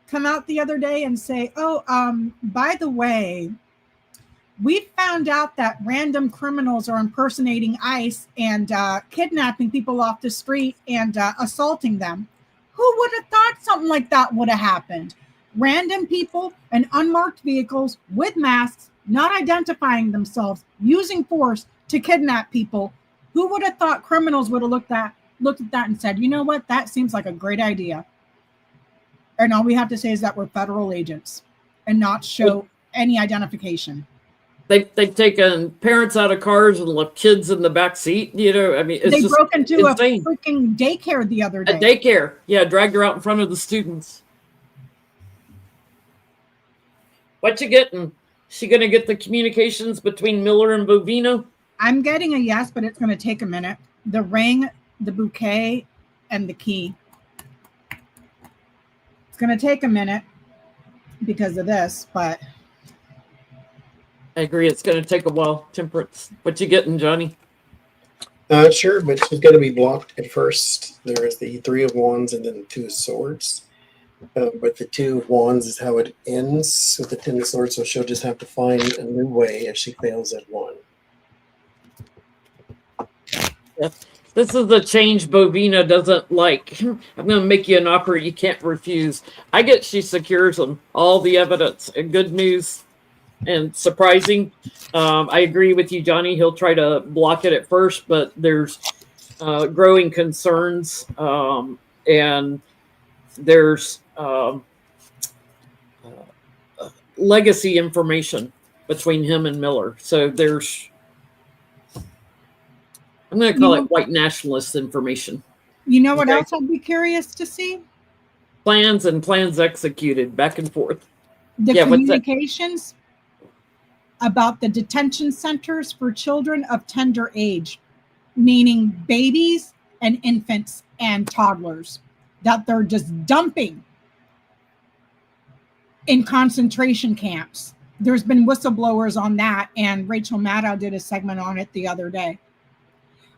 come out the other day and say, by the way, we found out that random criminals are impersonating ICE and kidnapping people off the street and assaulting them. Who would have thought something like that would have happened? Random people in unmarked vehicles with masks, not identifying themselves, using force to kidnap people. Who would have thought criminals would have looked at that and said, you know what, that seems like a great idea. And all we have to say is that we're federal agents and not show any identification. They've taken parents out of cars and left kids in the back seat. You know, I mean, it's they broke into insane. A freaking daycare the other day. A daycare, yeah, dragged her out in front of the students. What you getting? She gonna get the communications between Miller and Bovino? I'm getting a yes, but it's gonna take a minute. The ring, the bouquet, and the key. It's gonna take a minute because of this, but I agree. It's going to take a while. Temperance. What you getting, Johnny? Sure, but she's going to be blocked at first. There is the 3 of Wands and then the 2 of Swords. But the 2 of Wands is how it ends with the 10 of Swords, so she'll just have to find a new way if she fails at 1. Yep. This is the change Bovino doesn't like. I'm going to make you an offer you can't refuse. I get she secures them. All the evidence and good news. And surprising. I agree with you, Johnny. He'll try to block it at first, but there's growing concerns, and there's legacy information between him and Miller. So there's, I'm going to call it white nationalist information. You know what else I'd be curious to see? Plans and plans executed back and forth. The communications about the detention centers for children of tender age, meaning babies and infants and toddlers, that they're just dumping in concentration camps. There's been whistleblowers on that, and Rachel Maddow did a segment on it the other day.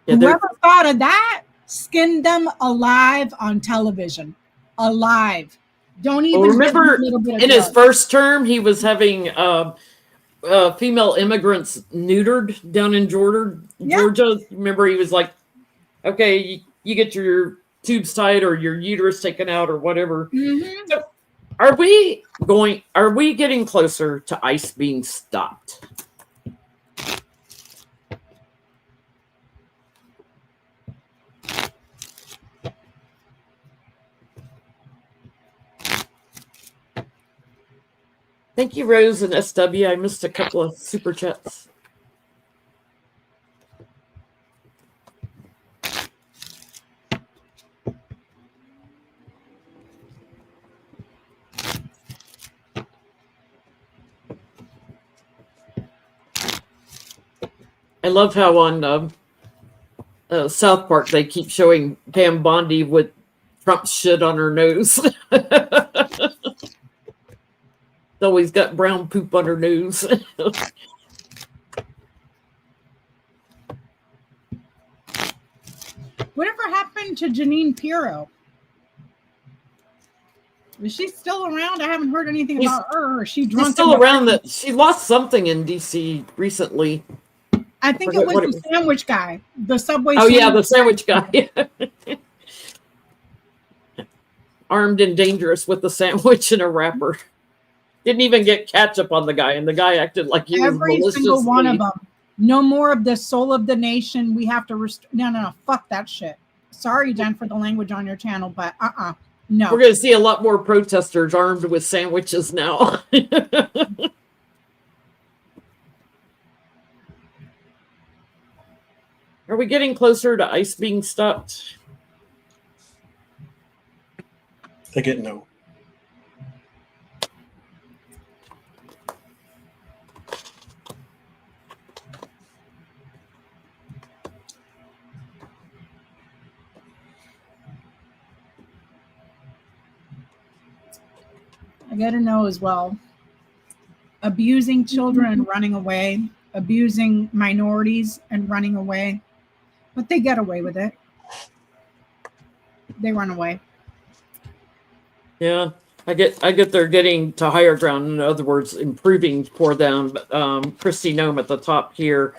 Yeah, whoever thought of that, skinned them alive on television. Alive. Don't even remember in his first term, he was having female immigrants neutered down in Georgia. Remember, he was like, okay, you get your tubes tied or your uterus taken out or whatever. Mm-hmm. So are we getting closer to ICE being stopped? Thank you, Rose and SW. I missed a couple of super chats. I love how on South Park they keep showing Pam Bondi with Trump's shit on her nose. Always got brown poop on her nose. Whatever happened to Janine Pirro? Is she still around? I haven't heard anything about her. Or is she drunk? She's still around. That she lost something in DC recently. I think it forget was what it the was. sandwich guy, the Subway. Oh yeah, the sandwich. sandwich guy. Armed and dangerous with the sandwich and a wrapper. Didn't even get ketchup on the guy, and the guy acted like he was Every single one of maliciously. them. No more of the soul of the nation. We have to no, fuck that shit. Sorry, Jen, for the language on your channel, but no. We're going to see a lot more protesters armed with sandwiches now. Are we getting closer to ICE being stopped? I get no. I got to know as well. Abusing children and running away, abusing minorities and running away, but they get away with it. They run away. Yeah, I get they're getting to higher ground. In other words, improving for them. Kristi Noem at the top here.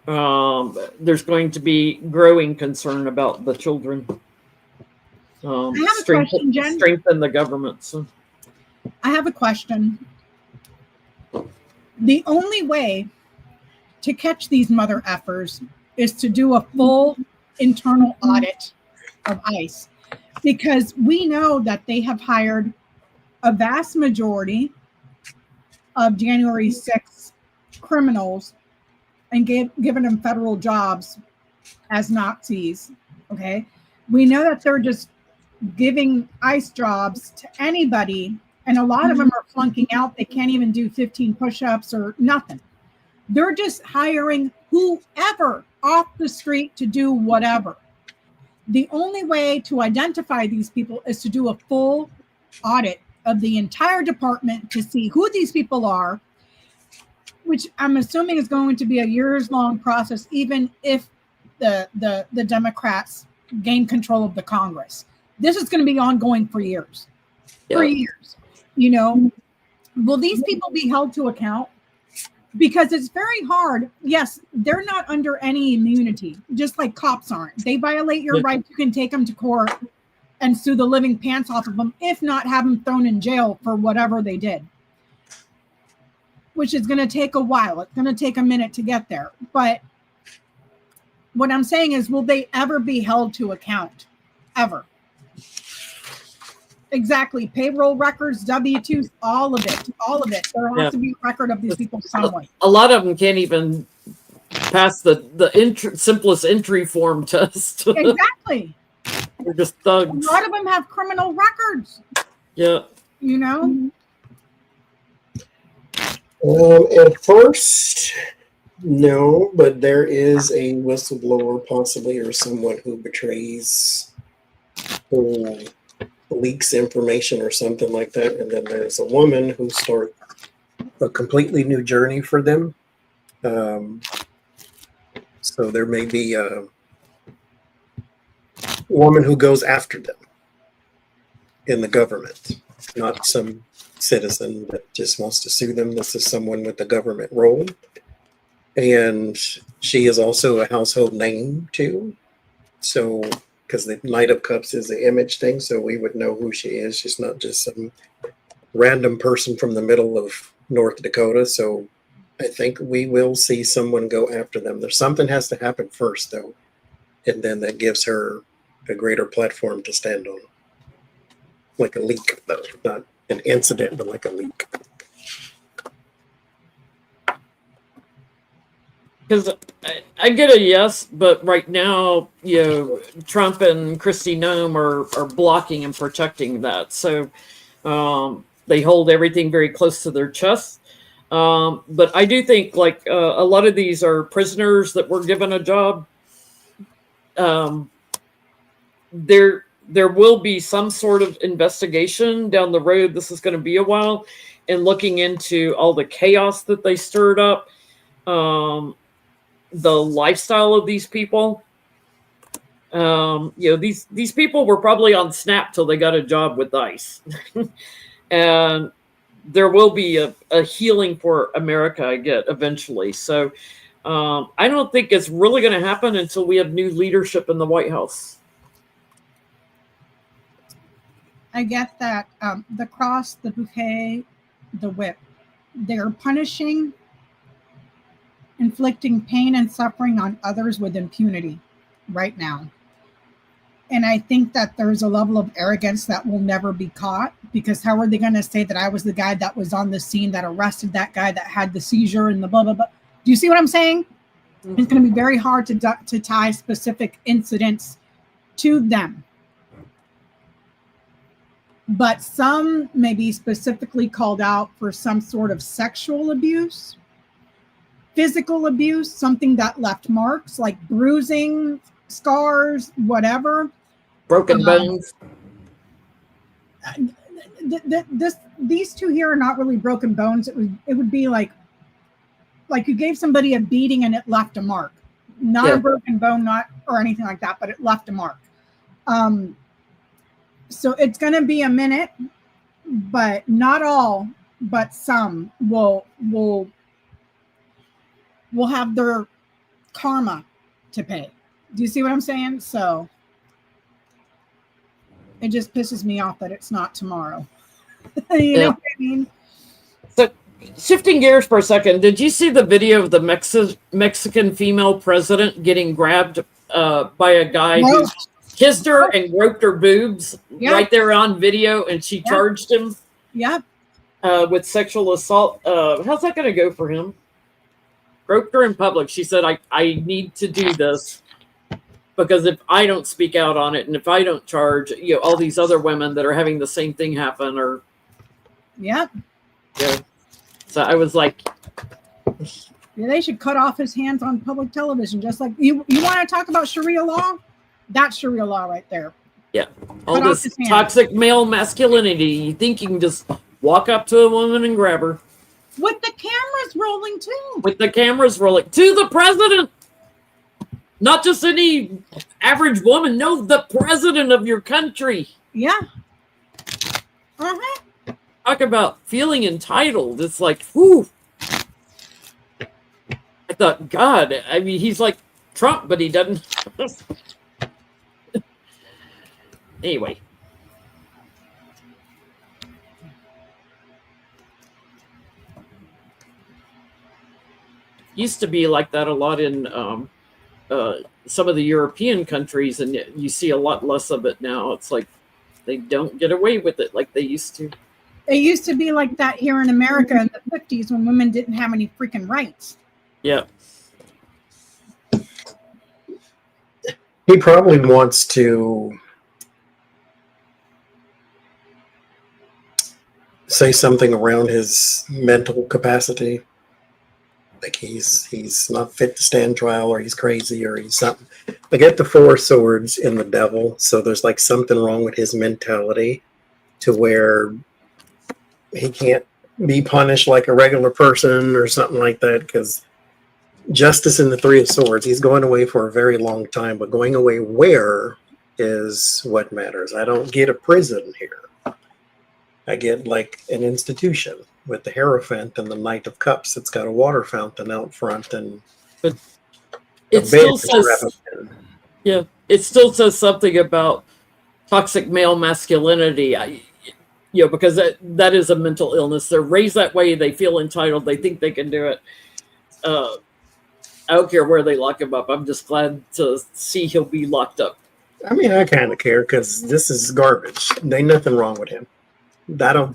There's going to be growing concern about the children. I have a question, Jen. Strengthen the government. So. I have a question. The only way to catch these mother effers is to do a full internal audit of ICE, because we know that they have hired a vast majority of January 6th criminals and given them federal jobs as Nazis. Okay. We know that they're just giving ICE jobs to anybody, and a lot of them are flunking out. They can't even do 15 push-ups or nothing. They're just hiring whoever off the street to do whatever. The only way to identify these people is to do a full audit of the entire department to see who these people are, which I'm assuming is going to be a years-long process, even if the Democrats gain control of the Congress. This is going to be ongoing for years. Yeah. For years. You know, will these people be held to account? Because it's very hard. Yes, they're not under any immunity, just like cops aren't. They violate your rights. You can take them to court and sue the living pants off of them, if not have them thrown in jail for whatever they did, which is going to take a while. It's going to take a minute to get there. But what I'm saying is, will they ever be held to account? Ever. Exactly. Payroll records, W-2s, all of it. All of it. There has to be a record of these people somewhere. A lot of them can't even pass the simplest entry form test. Exactly. They're just thugs. A lot of them have criminal records. Yeah. You know? At first, no, but there is a whistleblower possibly, or someone who betrays, who leaks information or something like that. And then there's a woman who starts a completely new journey for them. So there may be a woman who goes after them in the government, not some citizen that just wants to sue them. This is someone with a government role. And she is also a household name too. So, because the Knight of Cups is the image thing, so we would know who she is. She's not just some random person from the middle of North Dakota. So I think we will see someone go after them. There's something has to happen first, though, and then that gives her a greater platform to stand on. Like a leak, though, not an incident, but like a leak. Because I get a yes, but right now, you know, Trump and Kristi Noem are blocking and protecting that. So they hold everything very close to their chest. But I do think, like, a lot of these are prisoners that were given a job. There will be some sort of investigation down the road. This is going to be a while, and looking into all the chaos that they stirred up. The lifestyle of these people. You know, these people were probably on Snap till they got a job with ICE. And there will be a healing for America, I get, eventually. So I don't think it's really going to happen until we have new leadership in the White House. I get that the cross, the bouquet, the whip, they're punishing, inflicting pain and suffering on others with impunity right now. And I think that there's a level of arrogance that will never be caught, because how are they going to say that I was the guy that was on the scene that arrested that guy that had the seizure and the blah, blah, blah. Do you see what I'm saying? It's going to be very hard to tie specific incidents to them. But some may be specifically called out for some sort of sexual abuse, physical abuse, something that left marks like bruising, scars, whatever. Broken bones. These two here are not really broken bones. It would be like you gave somebody a beating and it left a mark. Not a broken bone, not or anything like that, but it left a mark. So it's going to be a minute, but not all, but some will have their karma to pay. Do you see what I'm saying? So it just pisses me off that it's not tomorrow. You know what I mean? So shifting gears for a second, did you see the video of the Mexican female president getting grabbed by a guy who kissed her and groped her boobs right there on video, and she charged him with sexual assault? How's that going to go for him? Groped her in public. She said, I need to do this because if I don't speak out on it and if I don't charge, all these other women that are having the same thing happen are. Yeah. So I was like. Yeah, they should cut off his hands on public television. Just like you want to talk about Sharia law? That's Sharia law right there. Yeah. All this toxic male masculinity. You think you can just walk up to a woman and grab her. With the cameras rolling too. With the cameras rolling. To the president. Not just any average woman. No, the president of your country. Yeah. Talk about feeling entitled. It's like, whew. I thought, God, I mean, he's like Trump, but he doesn't. Anyway. Used to be like that a lot in some of the European countries, and you see a lot less of it now. It's like they don't get away with it like they used to. It used to be like that here in America in the 50s when women didn't have any freaking rights. Yeah. He probably wants to say something around his mental capacity. Like he's not fit to stand trial, or he's crazy, or he's something. I get the 4 swords in the devil, so there's like something wrong with his mentality to where he can't be punished like a regular person or something like that, because justice in the 3 of swords, he's going away for a very long time, but going away where is what matters. I don't get a prison here. I get like an institution with the Hierophant and the Knight of Cups. It's got a water fountain out front, and but it still says, it still says something about toxic male masculinity. Because that is a mental illness. They're raised that way. They feel entitled. They think they can do it. I don't care where they lock him up. I'm just glad to see he'll be locked up. I mean, I kind of care because this is garbage. There ain't nothing wrong with him.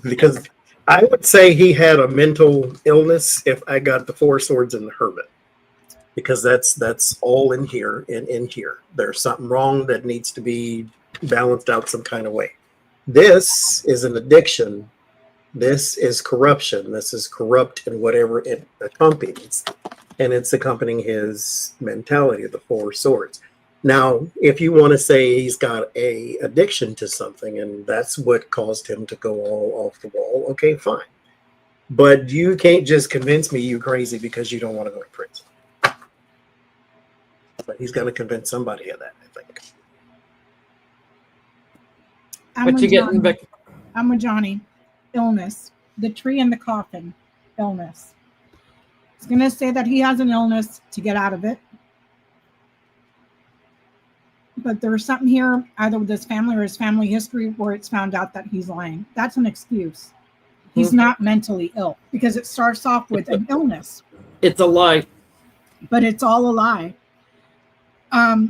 Because I would say he had a mental illness if I got the 4 swords and the hermit, because that's all in here. In here, there's something wrong that needs to be balanced out some kind of way. This is an addiction. This is corruption. This is corrupt in whatever it accompanies, and it's accompanying his mentality, the 4 swords. Now, if you want to say he's got a addiction to something and that's what caused him to go all off the wall, okay, fine. But you can't just convince me you're crazy because you don't want to go to prison. But he's going to convince somebody of that, I think. What you getting, Becky? I'm with Johnny. Illness. The tree in the coffin. Illness. He's going to say that he has an illness to get out of it. But there's something here, either with his family or his family history, where it's found out that he's lying. That's an excuse. He's not mentally ill, because it starts off with an illness. It's a lie. But it's all a lie.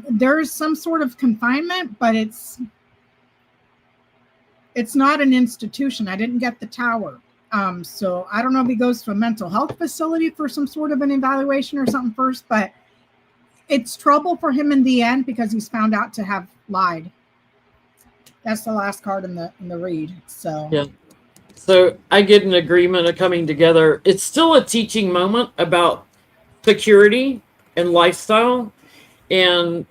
There's some sort of confinement, but it's not an institution. I didn't get the tower. So I don't know if he goes to a mental health facility for some sort of an evaluation or something first, but it's trouble for him in the end because he's found out to have lied. That's the last card in the read. So yeah. So I get an agreement of coming together. It's still a teaching moment about security and lifestyle, and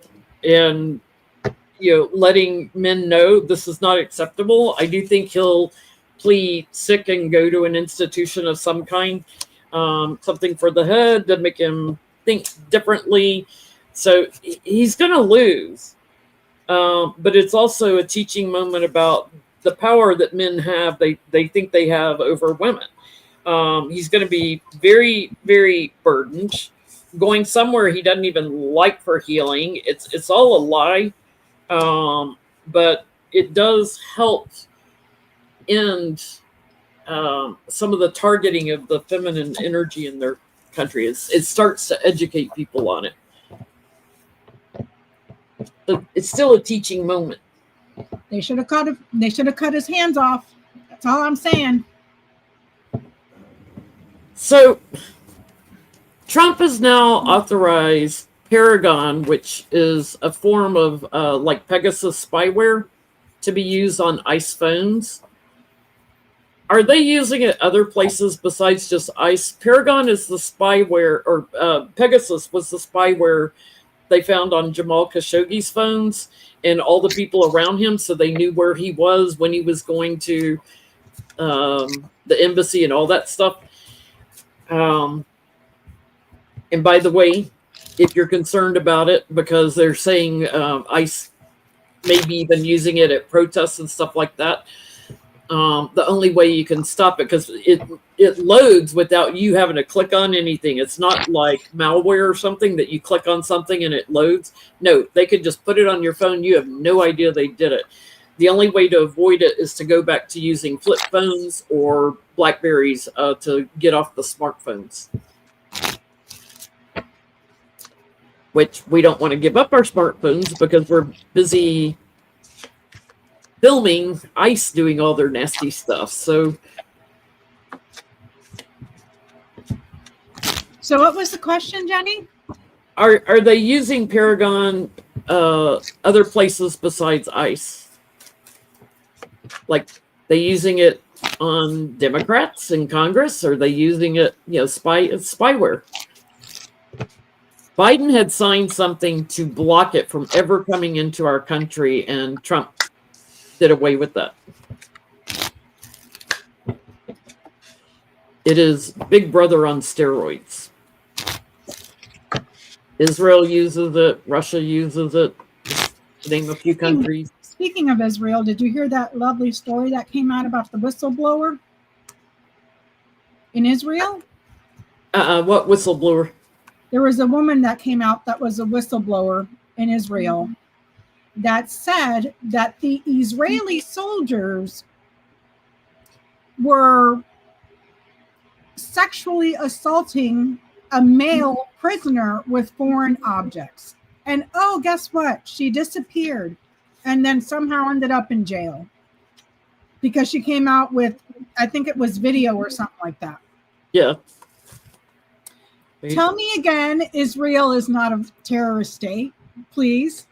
letting men know this is not acceptable. I do think he'll plead sick and go to an institution of some kind, something for the head to make him think differently. So he's going to lose. But it's also a teaching moment about the power that men have, they think they have over women. He's going to be very, very burdened, going somewhere he doesn't even like for healing. It's all a lie, but it does help end some of the targeting of the feminine energy in their country. It starts to educate people on it. But it's still a teaching moment. they should have cut his hands off. That's all I'm saying. So Trump has now authorized Paragon, which is a form of like Pegasus spyware, to be used on ICE phones. Are they using it other places besides just ICE? Paragon is the spyware, or Pegasus was the spyware they found on Jamal Khashoggi's phones and all the people around him, so they knew where he was when he was going to the embassy and all that stuff. And by the way, if you're concerned about it, because they're saying ICE maybe even using it at protests and stuff like that, the only way you can stop it, because it loads without you having to click on anything. It's not like malware or something that you click on something and it loads. No, they could just put it on your phone. You have no idea they did it. The only way to avoid it is to go back to using flip phones or Blackberries to get off the smartphones. Which we don't want to give up our smartphones because we're busy filming ICE doing all their nasty stuff. So what was the question, Jenny? are they using Paragon other places besides ICE? Like, they using it on Democrats in Congress? Are they using it, spyware? Biden had signed something to block it from ever coming into our country, and Trump did away with that. It is Big Brother on steroids. Israel uses it. Russia uses it. To name a few countries. Speaking of Israel, did you hear that lovely story that came out about the whistleblower in Israel? What whistleblower? There was a woman that came out that was a whistleblower in Israel that said that the Israeli soldiers were sexually assaulting a male prisoner with foreign objects. And guess what? She disappeared and then somehow ended up in jail because she came out with, I think it was video or something like that. Yeah. Tell me again, Israel is not a terrorist state. Please.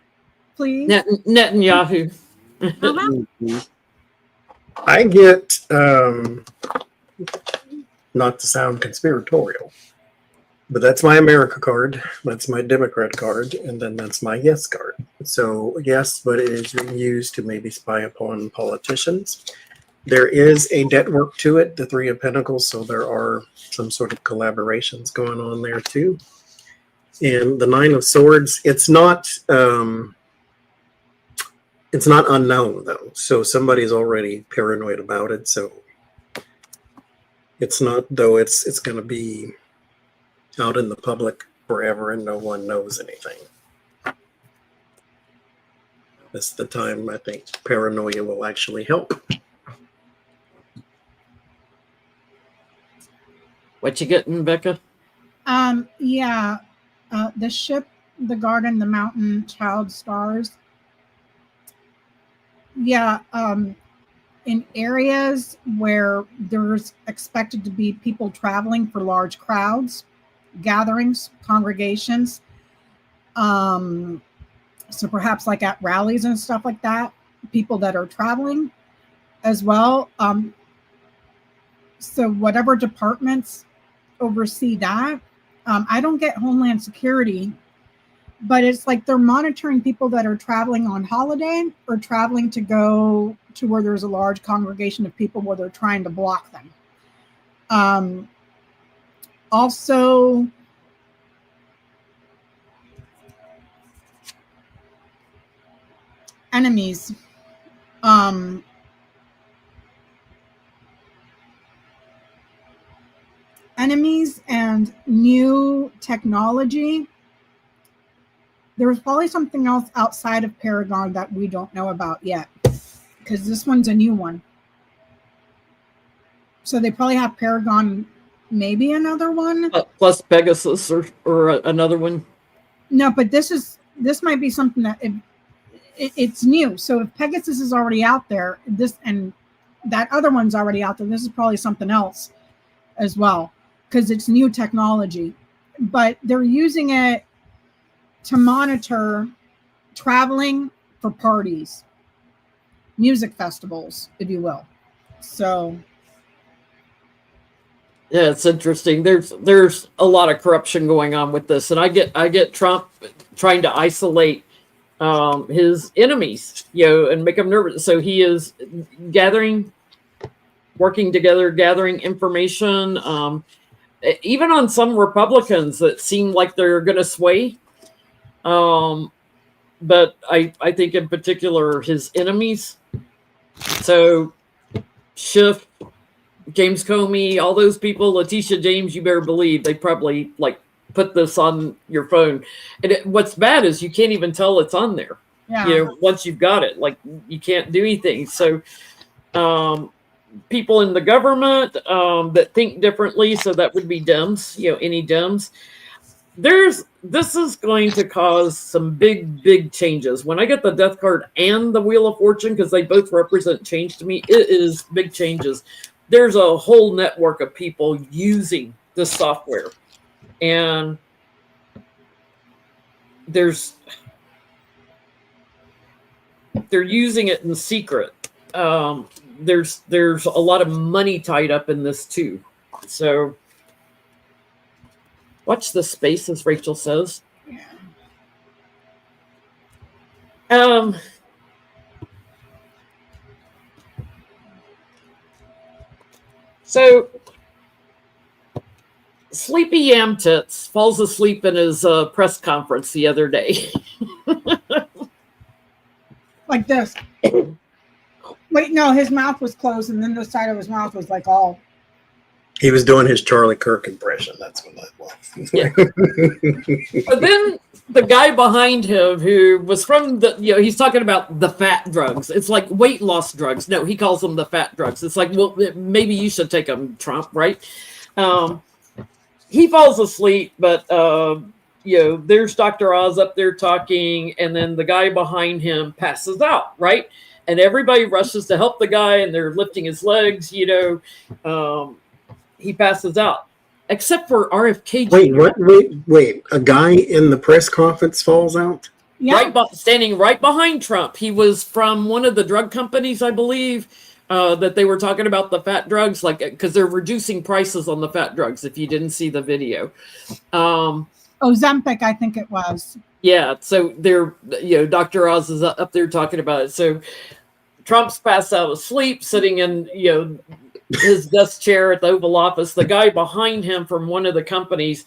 Netanyahu. Uh-huh. I get, not to sound conspiratorial, but that's my America card, that's my Democrat card, and then that's my yes card. So yes, but it is used to maybe spy upon politicians. There is a network to it, the Three of Pentacles, so there are some sort of collaborations going on there too. And the Nine of Swords, it's not unknown though. So somebody's already paranoid about it. So it's not, though it's going to be out in the public forever and no one knows anything. This is the time I think paranoia will actually help. What you getting, Becca? Yeah. The ship, the garden, the mountain, child stars. Yeah. In areas where there's expected to be people traveling for large crowds, gatherings, congregations. So perhaps like at rallies and stuff like that, people that are traveling as well. So whatever departments oversee that, I don't get Homeland Security, but it's like they're monitoring people that are traveling on holiday or traveling to go to where there's a large congregation of people where they're trying to block them. Also, enemies. Enemies and new technology. There's probably something else outside of Paragon that we don't know about yet, because this one's a new one. So they probably have Paragon, maybe another one. Plus Pegasus or another one. No, but this might be something that it's new. So if Pegasus is already out there, this and that other one's already out there, this is probably something else as well, because it's new technology. But they're using it to monitor traveling for parties, music festivals, if you will. So yeah, it's interesting. There's a lot of corruption going on with this, and I get Trump trying to isolate his enemies, and make them nervous. So he is working together, gathering information. Even on some Republicans that seem like they're going to sway. But I think in particular his enemies. So Schiff, James Comey, all those people, Letitia James, you better believe they probably put this on your phone. And what's bad is you can't even tell it's on there. yeah. Once you've got it, you can't do anything. So people in the government that think differently, so that would be Dems, any Dems. This is going to cause some big changes. When I get the Death Card and the Wheel of Fortune, because they both represent change to me, it is big changes. There's a whole network of people using this software, and they're using it in secret. There's a lot of money tied up in this too. So watch the space, as Rachel says. So Sleepy Yam Tits falls asleep in his press conference the other day. Like this. Wait, no, his mouth was closed, and then the side of his mouth was like all. He was doing his Charlie Kirk impression. That's what that was. Yeah. But then the guy behind him, who was from he's talking about the fat drugs. It's like weight loss drugs. No, he calls them the fat drugs. It's like, well, maybe you should take them, Trump, right? He falls asleep, but there's Dr. Oz up there talking, and then the guy behind him passes out, right? And everybody rushes to help the guy, and they're lifting his legs, he passes out. Except for RFK Jr. Wait. A guy in the press conference falls out? Yeah. Standing right behind Trump. He was from one of the drug companies, I believe, that they were talking about the fat drugs, because they're reducing prices on the fat drugs, if you didn't see the video. Ozempic, I think it was. Yeah, so they're, Dr. Oz is up there talking about it. So Trump's passed out asleep, sitting in, his desk chair at the Oval Office. The guy behind him from one of the companies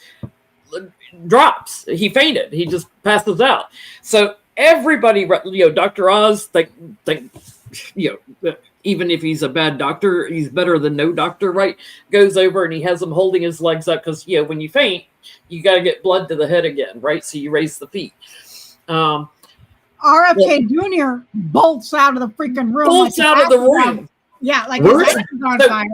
drops. He fainted. He just passes out. So everybody, Dr. Oz, even if he's a bad doctor, he's better than no doctor, right? Goes over and he has him holding his legs up because, when you faint, you got to get blood to the head again, right? So you raise the feet. RFK Jr. bolts out of the freaking room. Bolts out of the room. Yeah, like his head is on fire.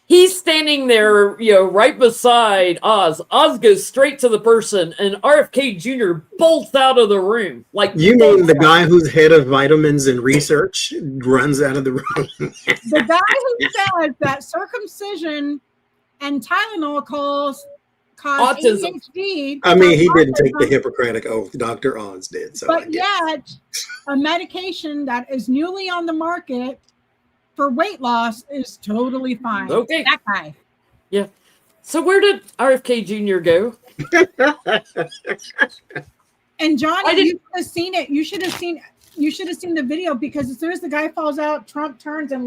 He's standing there, right beside Oz. Oz goes straight to the person, and RFK Jr. bolts out of the room. Like, you mean the guy who's head of vitamins and research runs out of the room? The guy who says that circumcision and Tylenol cause autism. ADHD. I mean, he didn't take the Hippocratic oath. Dr. Oz did. So but yet, a medication that is newly on the market for weight loss is totally fine. Okay. That guy. Yeah. So where did RFK Jr. go? And Johnny, you should have seen it. You should have seen the video, because as soon as the guy falls out, Trump turns and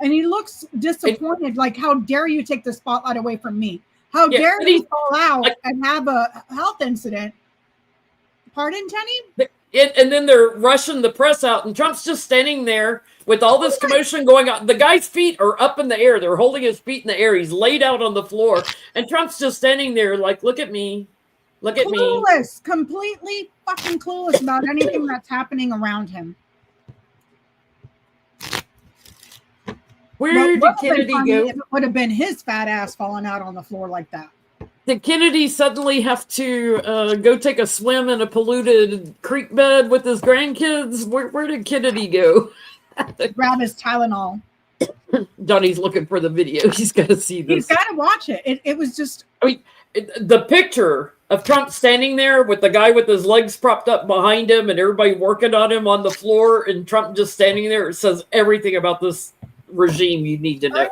he looks disappointed. Like, how dare you take the spotlight away from me? How dare you fall out and have a health incident? Pardon, Tenny? And then they're rushing the press out, and Trump's just standing there with all this commotion going on. The guy's feet are up in the air. They're holding his feet in the air. He's laid out on the floor, and Trump's just standing there like, look at me. Look at me. Clueless, completely fucking clueless about anything that's happening around him. Where did Kennedy go? It would have been his fat ass falling out on the floor like that. Did Kennedy suddenly have to go take a swim in a polluted creek bed with his grandkids? Where did Kennedy go? Grab his Tylenol. Johnny's looking for the video. He's got to see this. He's got to watch it. It was just... I mean, the picture of Trump standing there with the guy with his legs propped up behind him and everybody working on him on the floor, and Trump just standing there, it says everything about this regime you need to know.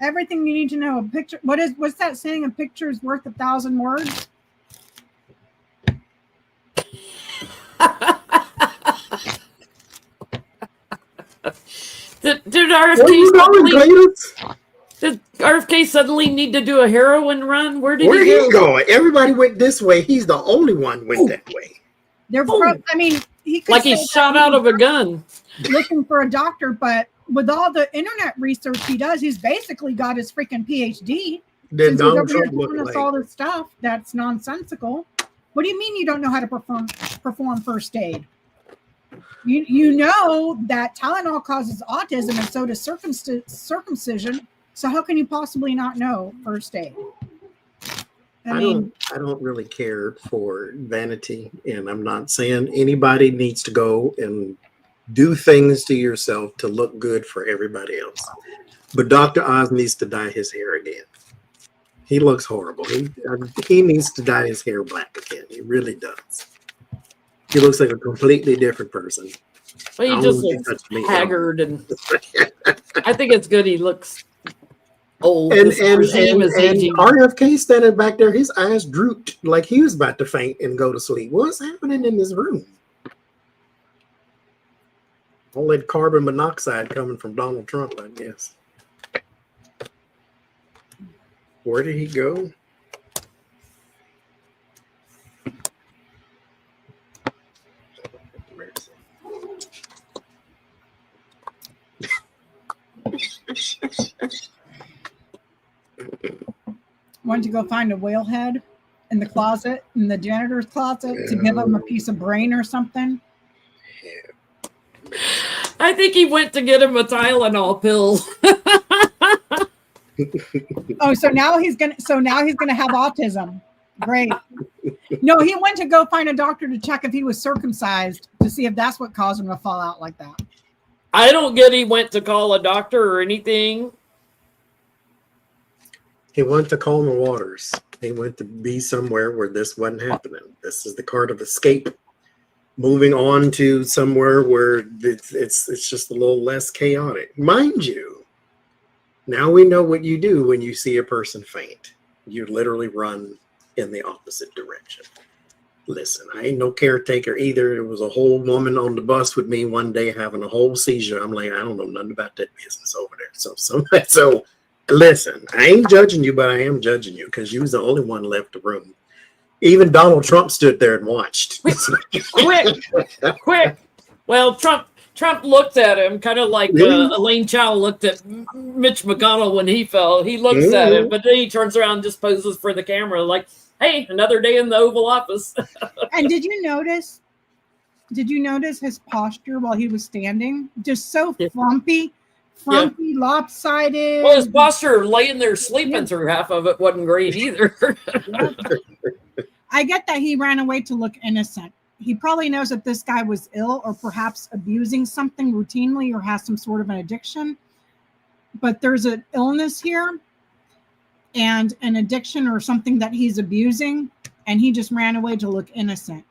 Everything you need to know. A picture. What's that saying? A picture is worth 1,000 words. Did RFK suddenly need to do a heroin run? Where did he go? Everybody went this way. He's the only one went that way. He could like he shot out of a gun. Looking for a doctor, but with all the internet research he does, he's basically got his freaking PhD. Then Donald Trump telling us all this stuff that's nonsensical. What do you mean you don't know how to perform first aid? You know that Tylenol causes autism, and so does circumcision. So how can you possibly not know first aid? I don't really care for vanity, and I'm not saying anybody needs to go and do things to yourself to look good for everybody else. But Dr. Oz needs to dye his hair again. He looks horrible. He needs to dye his hair black again. He really does. He looks like a completely different person. Well, he just looks haggard, and I think it's good he looks old. And RFK standing back there, his eyes drooped like he was about to faint and go to sleep. What's happening in this room? All that carbon monoxide coming from Donald Trump, I guess. Where did he go? Wanted to go find a whale head in the closet, in the janitor's closet, to give him a piece of brain or something. I think he went to get him a Tylenol pill. So now he's gonna have autism. Great. No, he went to go find a doctor to check if he was circumcised, to see if that's what caused him to fall out like that. I don't get he went to call a doctor or anything. He went to calmer waters. He went to be somewhere where this wasn't happening. This is the card of escape. Moving on to somewhere where it's just a little less chaotic. Mind you, now we know what you do when you see a person faint. You literally run in the opposite direction. Listen, I ain't no caretaker either. There was a whole woman on the bus with me one day having a whole seizure. I'm like, I don't know nothing about that business over there. So listen, I ain't judging you, but I am judging you because you was the only one left the room. Even Donald Trump stood there and watched. Quick. Well, Trump Trump looked at him kind of like Really? Elaine Chao looked at Mitch McConnell when he fell. He looks at him, but then he turns around and just poses for the camera like, hey, another day in the Oval Office. And did you notice his posture while he was standing? Just so frumpy, lopsided. Well, his posture laying there sleeping through half of it wasn't great either. I get that he ran away to look innocent. He probably knows that this guy was ill or perhaps abusing something routinely or has some sort of an addiction. But there's an illness here and an addiction or something that he's abusing, and he just ran away to look innocent.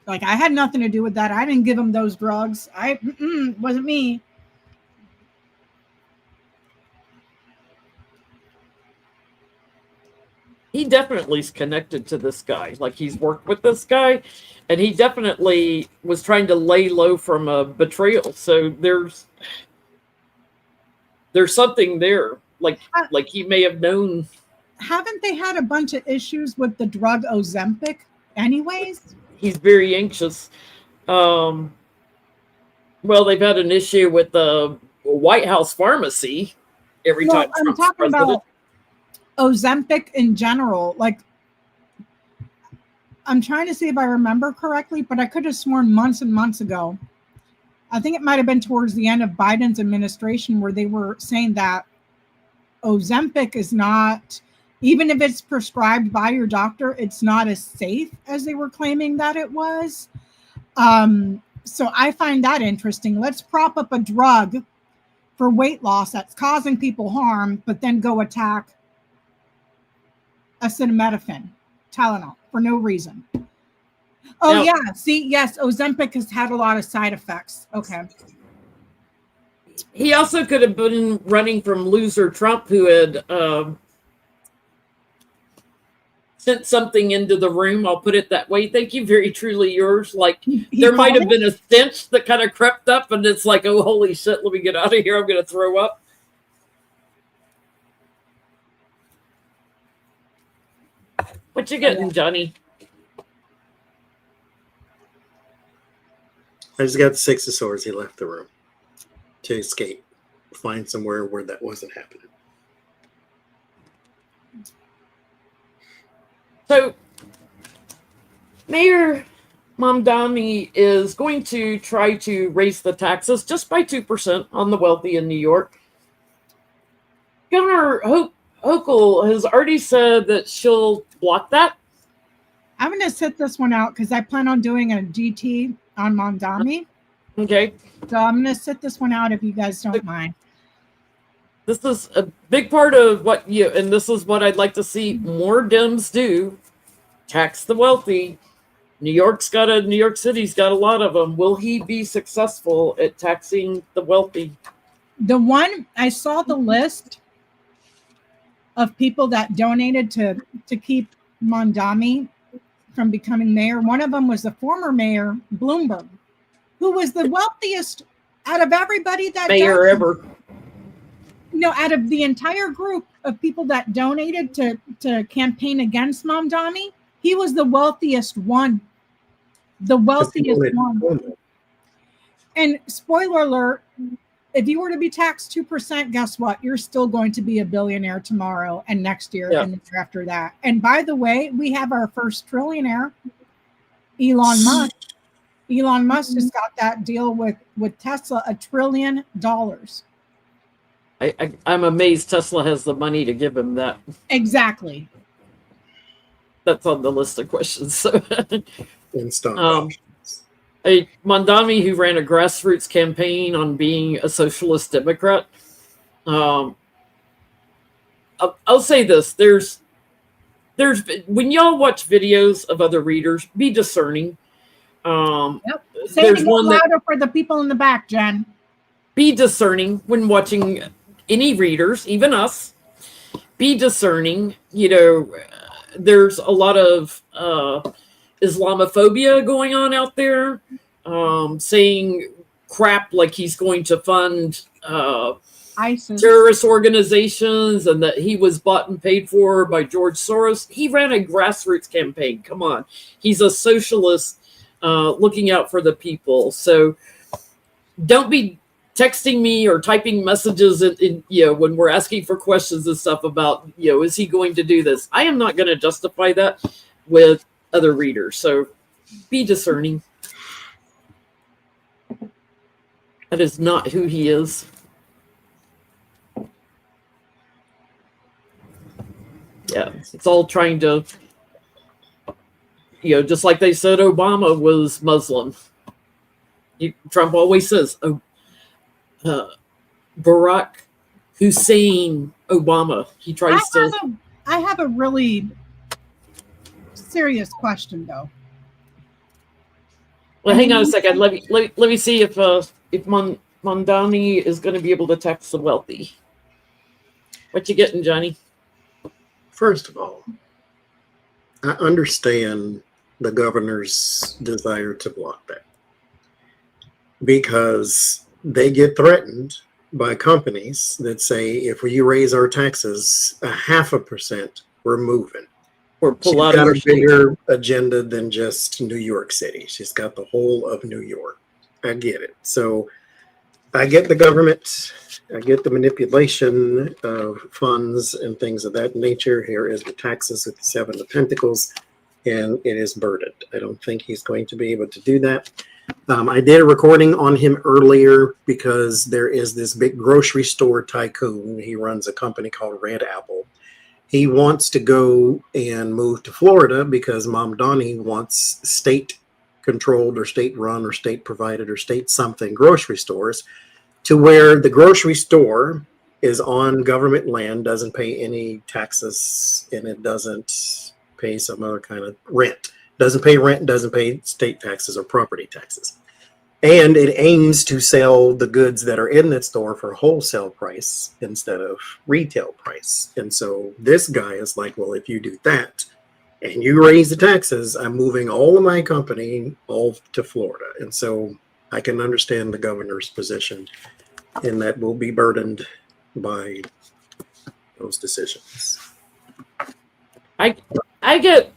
Like, I had nothing to do with that. I didn't give him those drugs. Wasn't me. He definitely is connected to this guy. Like, he's worked with this guy, and he definitely was trying to lay low from a betrayal. So there's something there. Like he may have known. Haven't they had a bunch of issues with the drug Ozempic anyways? He's very anxious. Well, they've had an issue with the White House pharmacy every time Trump's I'm talking president. about Ozempic in general. Like, I'm trying to see if I remember correctly, but I could have sworn months and months ago, I think it might have been towards the end of Biden's administration, where they were saying that Ozempic is not, even if it's prescribed by your doctor, it's not as safe as they were claiming that it was. So I find that interesting. Let's prop up a drug for weight loss that's causing people harm, but then go attack acetaminophen, Tylenol, for no reason. Oh, yeah. See, yes, Ozempic has had a lot of side effects. Okay. He also could have been running from loser Trump, who had sent something into the room. I'll put it that way. Thank you. Very truly yours. Like, there might have been a stench that kind of crept up, and it's like, oh, holy shit, let me get out of here. I'm going to throw up. What you getting, Johnny? I just got the Six of Swords. He left the room to escape, find somewhere where that wasn't happening. So, Mayor Mamdani is going to try to raise the taxes just by 2% on the wealthy in New York. Governor Hochul has already said that she'll block that. I'm going to sit this one out because I plan on doing a GT on Mamdani. Okay. So I'm going to sit this one out if you guys don't mind. This is a big part of what and this is what I'd like to see more Dems do. Tax the wealthy. New York City's got a lot of them. Will he be successful at taxing the wealthy? The one, I saw the list of people that donated to keep Mamdani from becoming mayor. One of them was the former mayor, Bloomberg, who was the wealthiest out of everybody that mayor ever. No, out of the entire group of people that donated to campaign against Mamdani, he was the wealthiest one. The wealthiest one. And spoiler alert, if you were to be taxed 2%, guess what? You're still going to be a billionaire tomorrow and next year and the year after that. And by the way, we have our first trillionaire, Elon Musk. Elon Musk just got that deal with Tesla, $1 trillion. I'm amazed Tesla has the money to give him that. Exactly. That's on the list of questions. So, Mamdani, who ran a grassroots campaign on being a socialist Democrat. I'll say this: there's when y'all watch videos of other readers, be discerning. Yep. Say it louder for the people in the back, Jen. Be discerning when watching any readers, even us. Be discerning. There's a lot of Islamophobia going on out there, saying crap like he's going to fund ISIS terrorist organizations and that he was bought and paid for by George Soros. He ran a grassroots campaign. Come on. He's a socialist looking out for the people. So don't be texting me or typing messages when we're asking for questions and stuff about, is he going to do this? I am not going to justify that with other readers. So be discerning. That is not who he is. Yeah, it's all trying to, just like they said Obama was Muslim. Trump always says, Barack Hussein Obama. He tries I have a really serious question, though. Well, hang on a second. Let me see if Mondani is going to be able to tax the wealthy. What you getting, Johnny? First of all, I understand the governor's desire to block that because they get threatened by companies that say, if you raise our taxes 0.5%, we're moving. Or pull She's out got of a bigger agenda than just New York City. She's got the whole of New York. I get it. So I get the government. I get the manipulation of funds and things of that nature. Here is the taxes with the 7 of Pentacles, and it is burdened. I don't think he's going to be able to do that. I did a recording on him earlier because there is this big grocery store tycoon. He runs a company called Red Apple. He wants to go and move to Florida because Mamdani wants state-controlled or state-run or state-provided or state-something grocery stores to where the grocery store is on government land, doesn't pay any taxes, and it doesn't pay some other kind of rent. Doesn't pay rent, doesn't pay state taxes or property taxes. And it aims to sell the goods that are in that store for wholesale price instead of retail price. And so this guy is like, well, if you do that and you raise the taxes, I'm moving all of my company all to Florida. And so I can understand the governor's position, and that will be burdened by those decisions. I get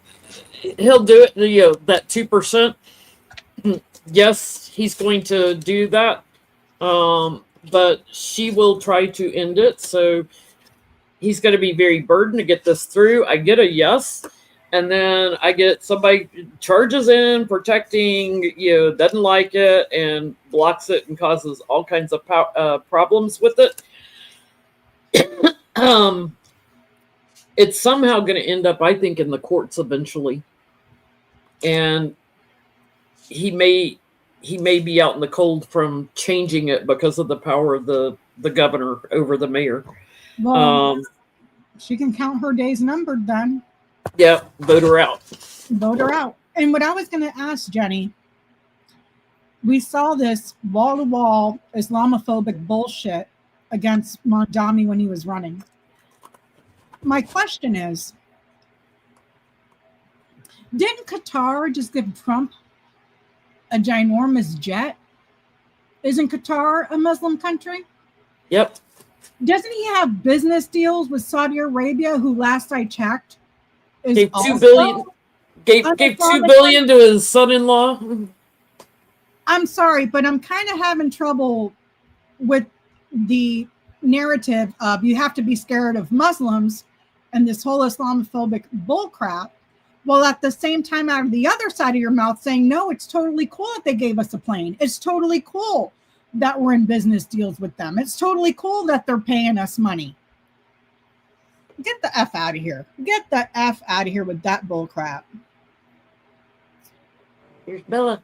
he'll do it, that 2%. Yes, he's going to do that. But she will try to end it. So he's going to be very burdened to get this through. I get a yes. And then I get somebody charges in, protecting, doesn't like it and blocks it and causes all kinds of problems with it. It's somehow going to end up, I think, in the courts eventually. And he may be out in the cold from changing it because of the power of the governor over the mayor. Well, she can count her days numbered then. Yeah, vote her out. Vote her out. And what I was going to ask, Jenny, we saw this wall-to-wall Islamophobic bullshit against Mamdani when he was running. My question is, didn't Qatar just give Trump a ginormous jet? Isn't Qatar a Muslim country? Yep. Doesn't he have business deals with Saudi Arabia, who last I checked gave $2 billion. Gave $2 billion to his son-in-law. I'm sorry, but I'm kind of having trouble with the narrative of you have to be scared of Muslims and this whole Islamophobic bullcrap, while at the same time out of the other side of your mouth saying, no, it's totally cool that they gave us a plane. It's totally cool that we're in business deals with them. It's totally cool that they're paying us money. Get the F out of here. Get the F out of here with that bullcrap. Here's Bella.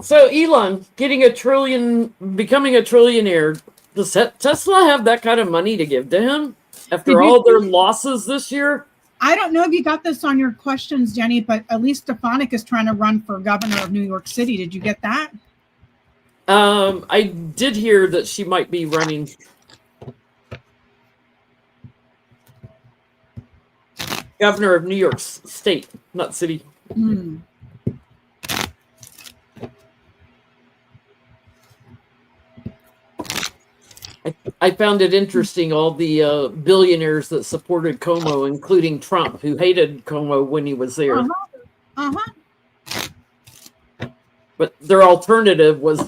So Elon becoming a trillionaire. Does Tesla have that kind of money to give to him after all their losses this year? I don't know if you got this on your questions, Jenny, but Elise Stefanik is trying to run for governor of New York City. Did you get that? I did hear that she might be running. Governor of New York State, not city. I found it interesting, all the billionaires that supported Cuomo, including Trump, who hated Cuomo when he was there. Uh-huh. But their alternative was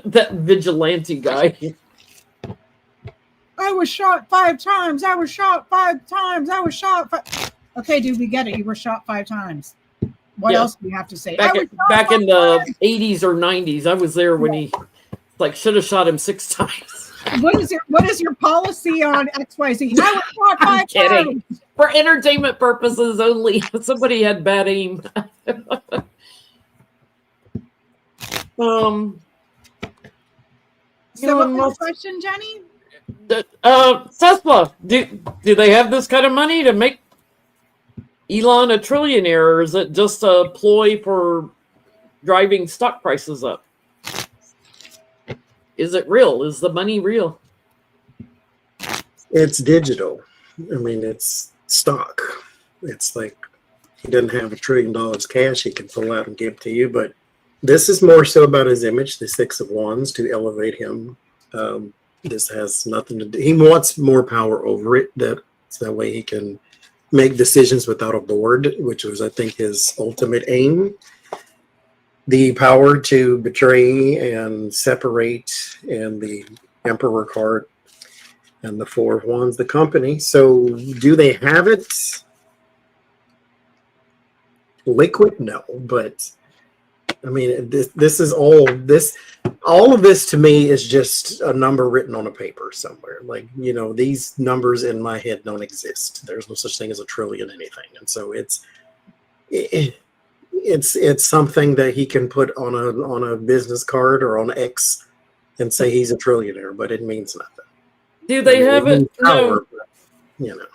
that vigilante guy. I was shot 5 times. I was shot 5 times. I was shot 5. Okay, dude, we get it. You were shot 5 times. What Yeah. else do you have to say? Back in the 80s or 90s, I was there when he should have shot him 6 times. What is your policy on XYZ? I was shot 5 kidding. times. For entertainment purposes only. Somebody had bad aim. So what was the question, Jenny? Tesla, do they have this kind of money to make Elon a trillionaire, or is it just a ploy for driving stock prices up? Is it real? Is the money real? It's digital. I mean, it's stock. It's like he doesn't have $1 trillion cash he can pull out and give to you, but this is more so about his image, the 6 of Wands, to elevate him. This has nothing to do. He wants more power over it. That way he can make decisions without a board, which was, I think, his ultimate aim. The power to betray and separate, and the Emperor card, and the 4 of Wands, the company. So do they have it liquid? No, but I mean, this is all of this to me is just a number written on a paper somewhere. Like, you know, these numbers in my head don't exist. There's no such thing as a trillion anything. And so it's something that he can put on a business card or on X and say he's a trillionaire, but it means nothing. Do they have it? No. You know.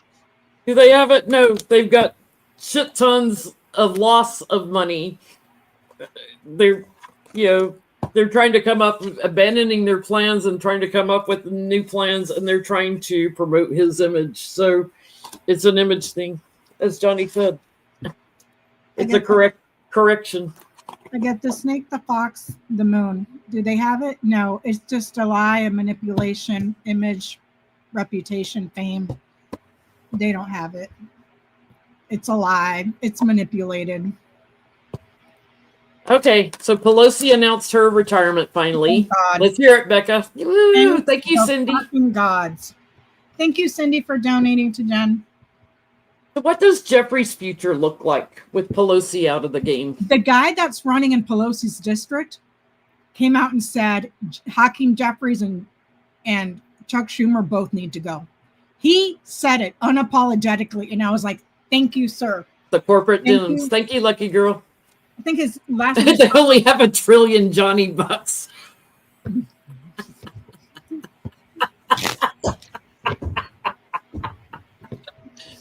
Do they have it? No. They've got shit tons of loss of money. They're trying to come up, abandoning their plans and trying to come up with new plans, and they're trying to promote his image. So it's an image thing, as Johnny said. It's a correction. I get the snake, the fox, the moon. Do they have it? No, it's just a lie, a manipulation, image, reputation, fame. They don't have it. It's a lie. It's manipulated. Okay, so Pelosi announced her retirement finally. God. Let's hear it, Becca. Woo, thank you, Cindy. Gods. Thank you, Cindy, for donating to Jen. So what does Jeffrey's future look like with Pelosi out of the game? The guy that's running in Pelosi's district came out and said Hakeem Jeffries and Chuck Schumer both need to go. He said it unapologetically, and I was like, thank you, sir. The corporate dims. Thank you, lucky girl. I think his last name They only have $1 trillion Johnny bucks.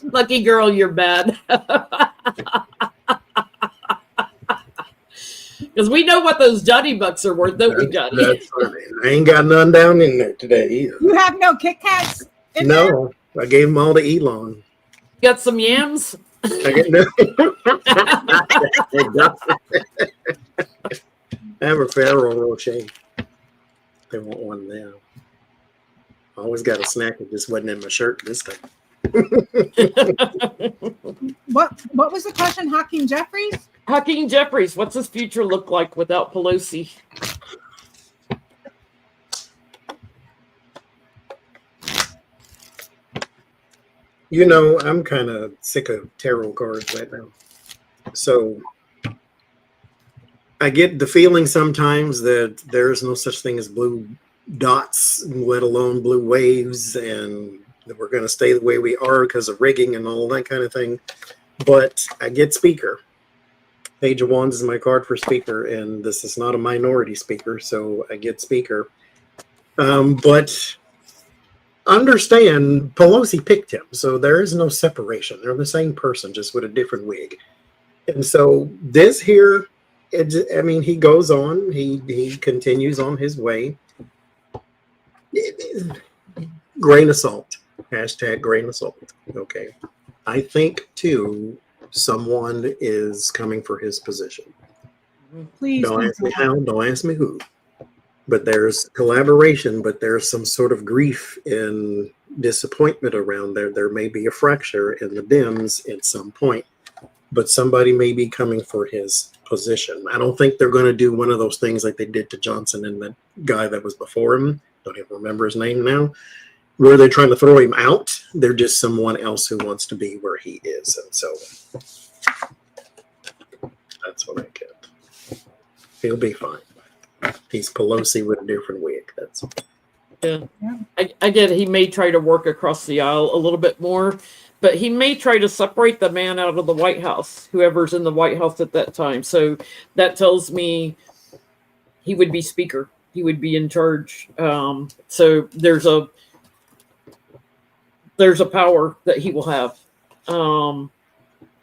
Lucky girl, you're bad. Because we know what those Johnny bucks are worth, don't we, Johnny? That's funny. I ain't got none down in there today either. You have no Kit Kats in there? No, I gave them all to Elon. Got some yams? I get no. I have a Ferrero Rocher. They want one now. I always got a snack that just wasn't in my shirt this time. What was the question? Hakeem Jeffries? Hakeem Jeffries, what's his future look like without Pelosi? You know, I'm kind of sick of tarot cards right now. So I get the feeling sometimes that there's no such thing as blue dots, let alone blue waves, and that we're going to stay the way we are because of rigging and all that kind of thing. But I get speaker. Page of Wands is my card for speaker, and this is not a minority speaker, so I get speaker. But understand, Pelosi picked him, so there is no separation. They're the same person, just with a different wig. And so this here, he goes on. He continues on his way. Grain of salt. Hashtag grain of salt. Okay. I think, too, someone is coming for his position. Please don't ask me how, don't ask me who. But there's collaboration, but there's some sort of grief and disappointment around there. There may be a fracture in the Dems at some point, but somebody may be coming for his position. I don't think they're going to do one of those things like they did to Johnson and the guy that was before him. Don't even remember his name now. Where they're trying to throw him out. They're just someone else who wants to be where he is. And so that's what I get. He'll be fine. He's Pelosi with a different wig. That's Yeah. I get he may try to work across the aisle a little bit more, but he may try to separate the man out of the White House, whoever's in the White House at that time. So that tells me he would be speaker. He would be in charge. So there's a power that he will have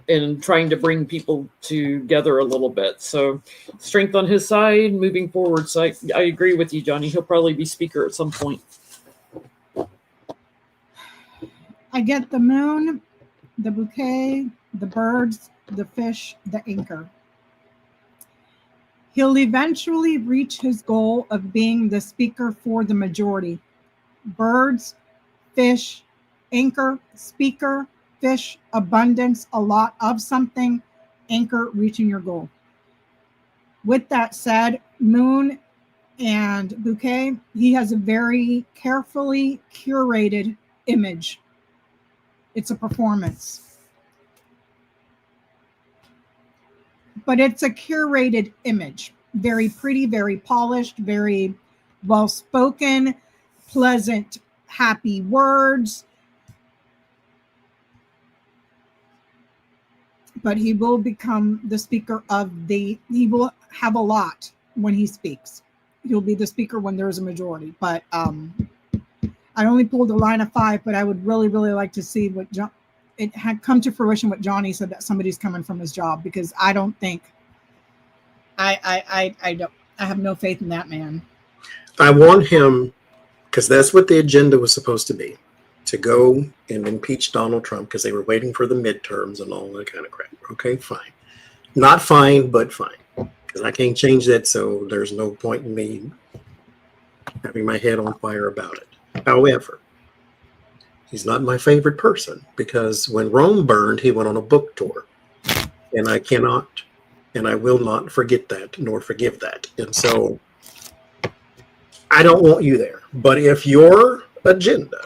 in trying to bring people together a little bit. So strength on his side moving forward. So I agree with you, Johnny. He'll probably be speaker at some point. I get the moon, the bouquet, the birds, the fish, the anchor. He'll eventually reach his goal of being the speaker for the majority. Birds, fish, anchor, speaker, fish, abundance, a lot of something, anchor, reaching your goal. With that said, moon and bouquet, he has a very carefully curated image. It's a performance. But it's a curated image. Very pretty, very polished, very well-spoken, pleasant, happy words. But he will become the speaker he will have a lot when he speaks. He'll be the speaker when there's a majority. But I only pulled a line of 5, but I would really, really like to see what it had come to fruition what Johnny said, that somebody's coming from his job, because I don't think I have no faith in that man. I want him, because that's what the agenda was supposed to be, to go and impeach Donald Trump because they were waiting for the midterms and all that kind of crap. Okay, fine. Not fine, but fine. Because I can't change that, so there's no point in me having my head on fire about it. However, he's not my favorite person because when Rome burned, he went on a book tour. And I cannot and I will not forget that nor forgive that. And so I don't want you there. But if your agenda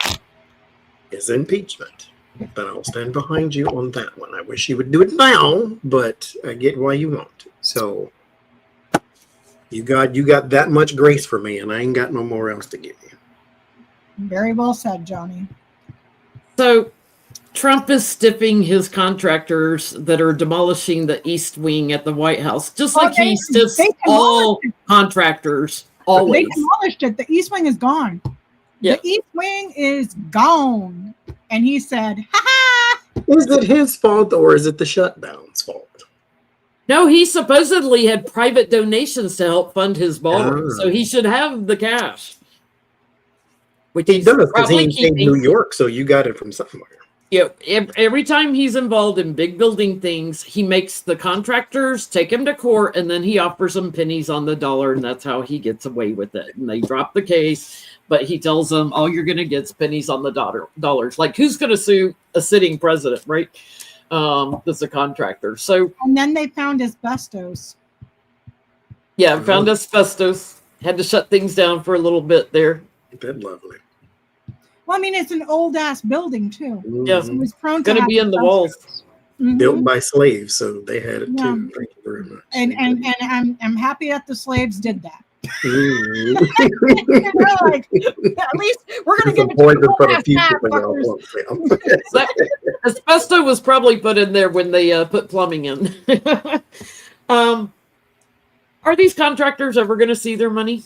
is impeachment, then I'll stand behind you on that one. I wish you would do it now, but I get why you won't. So you got that much grace for me, and I ain't got no more else to give you. Very well said, Johnny. So Trump is stiffing his contractors that are demolishing the East Wing at the White House, just like he stiffs all contractors always. They demolished it. The East Wing is gone. Yep. The East Wing is gone. And he said, ha ha! Is it his fault or is it the shutdown's fault? No, he supposedly had private donations to help fund his ballroom, so he should have the cash. Which he does, because he ain't in New York, so you got it from somewhere. Yeah, every time he's involved in big building things, he makes the contractors take him to court, and then he offers them pennies on the dollar, and that's how he gets away with it. And they drop the case, but he tells them, all you're going to get is pennies on the dollars. Like, who's going to sue a sitting president, right? That's a contractor. So, and then they found asbestos. Yeah, found asbestos. Had to shut things down for a little bit there. That's lovely. Well, I mean, it's an old ass building too. Yeah, so it was prone to be in the walls. Mm-hmm. Built by slaves, so they had it too. Thank you very much. And I'm happy that the slaves did that. Like, at least we're gonna give it to asbestos was probably put in there when they put plumbing in. Are these contractors ever going to see their money?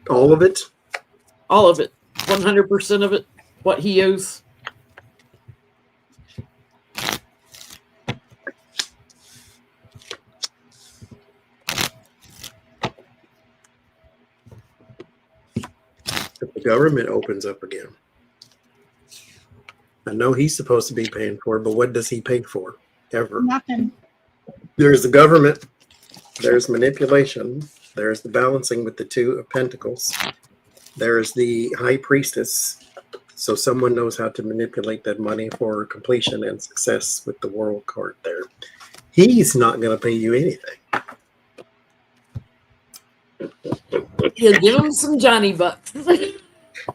All of it? All of it. 100% of it. What he owes. If the government opens up again. I know he's supposed to be paying for it, but what does he pay for? Ever? Nothing. There's the government. There's manipulation. There's the balancing with the Two of Pentacles. There's the High Priestess. So someone knows how to manipulate that money for completion and success with the world card there. He's not going to pay you anything. Yeah, give him some Johnny bucks.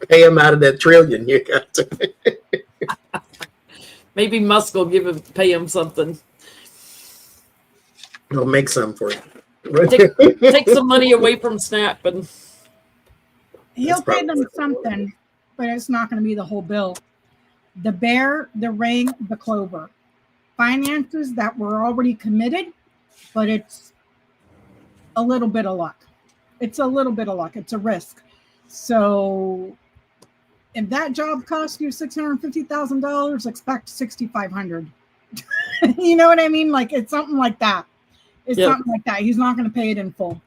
Pay him out of that trillion you got to. Maybe Musk will pay him something. He'll make some for you. Take some money away from Snap and He'll pay them something, but it's not going to be the whole bill. The bear, the ring, the clover. Finances that were already committed, but it's a little bit of luck. It's a little bit of luck. It's a risk. So if that job costs you $650,000, expect $6,500. You know what I mean? Like it's something like that. It's something like that. He's not going to pay it in full.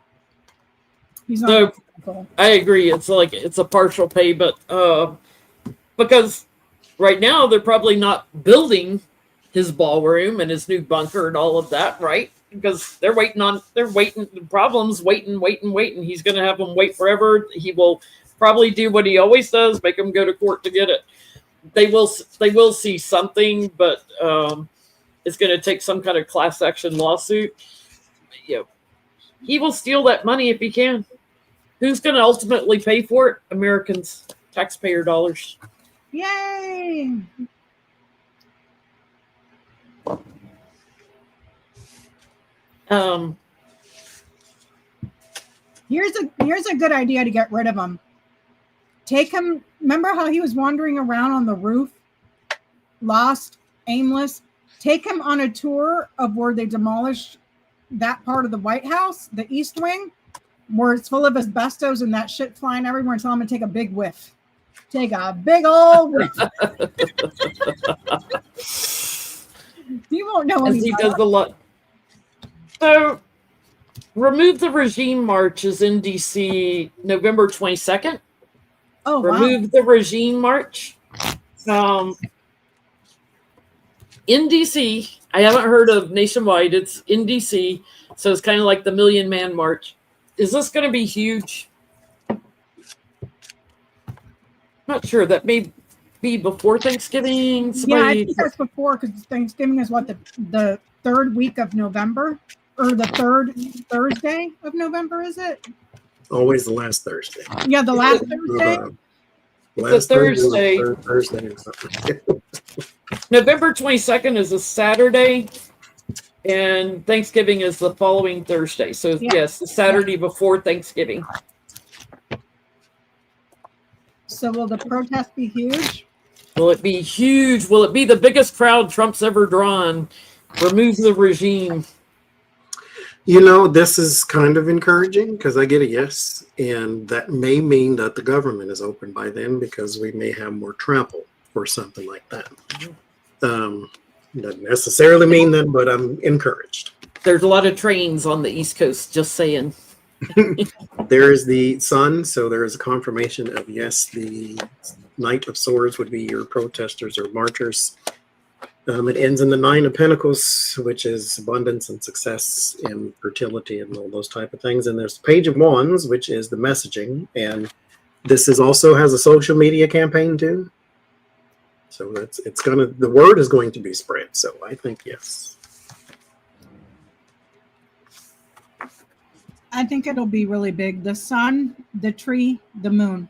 He's not going to pay it in full. I agree. It's like it's a partial pay, but because right now they're probably not building his ballroom and his new bunker and all of that, right? Because they're waiting. The problem's waiting. He's going to have them wait forever. He will probably do what he always does, make them go to court to get it. They will see something, but it's going to take some kind of class action lawsuit. You know, he will steal that money if he can. Who's going to ultimately pay for it? Americans, taxpayer dollars. Yay! Here's a good idea to get rid of him. Take him. Remember how he was wandering around on the roof, lost, aimless? Take him on a tour of where they demolished that part of the White House, the East Wing, where it's full of asbestos and that shit flying everywhere, and tell him to take a big whiff. Take a big old whiff. You won't know. As he does a lot. So, Remove the Regime March is in DC November 22nd. Oh, wow. Remove the Regime March. In DC, I haven't heard of nationwide. It's in DC, so it's kind of like the Million Man March. Is this going to be huge? Not sure. That may be before Thanksgiving. Yeah, I think that's before, because Thanksgiving is what, the third week of November, or the third Thursday of November, is it? Always the last Thursday. Yeah, the last Thursday. Last Thursday. Thursday or something. November 22nd is a Saturday, and Thanksgiving is the following Thursday. So, yes, the Saturday before Thanksgiving. So will the protest be huge? Will it be huge? Will it be the biggest crowd Trump's ever drawn? Remove the regime. You know, this is kind of encouraging because I get a yes, and that may mean that the government is open by then because we may have more travel or something like that. Doesn't necessarily mean that, but I'm encouraged. There's a lot of trains on the East Coast, just saying. There is the sun, so there is a confirmation of yes, the Knight of Swords would be your protesters or marchers. It ends in the Nine of Pentacles, which is abundance and success and fertility and all those type of things. And there's the Page of Wands, which is the messaging. And this is also has a social media campaign too. So the word is going to be spread. So I think yes. I think it'll be really big. The sun, the tree, the moon.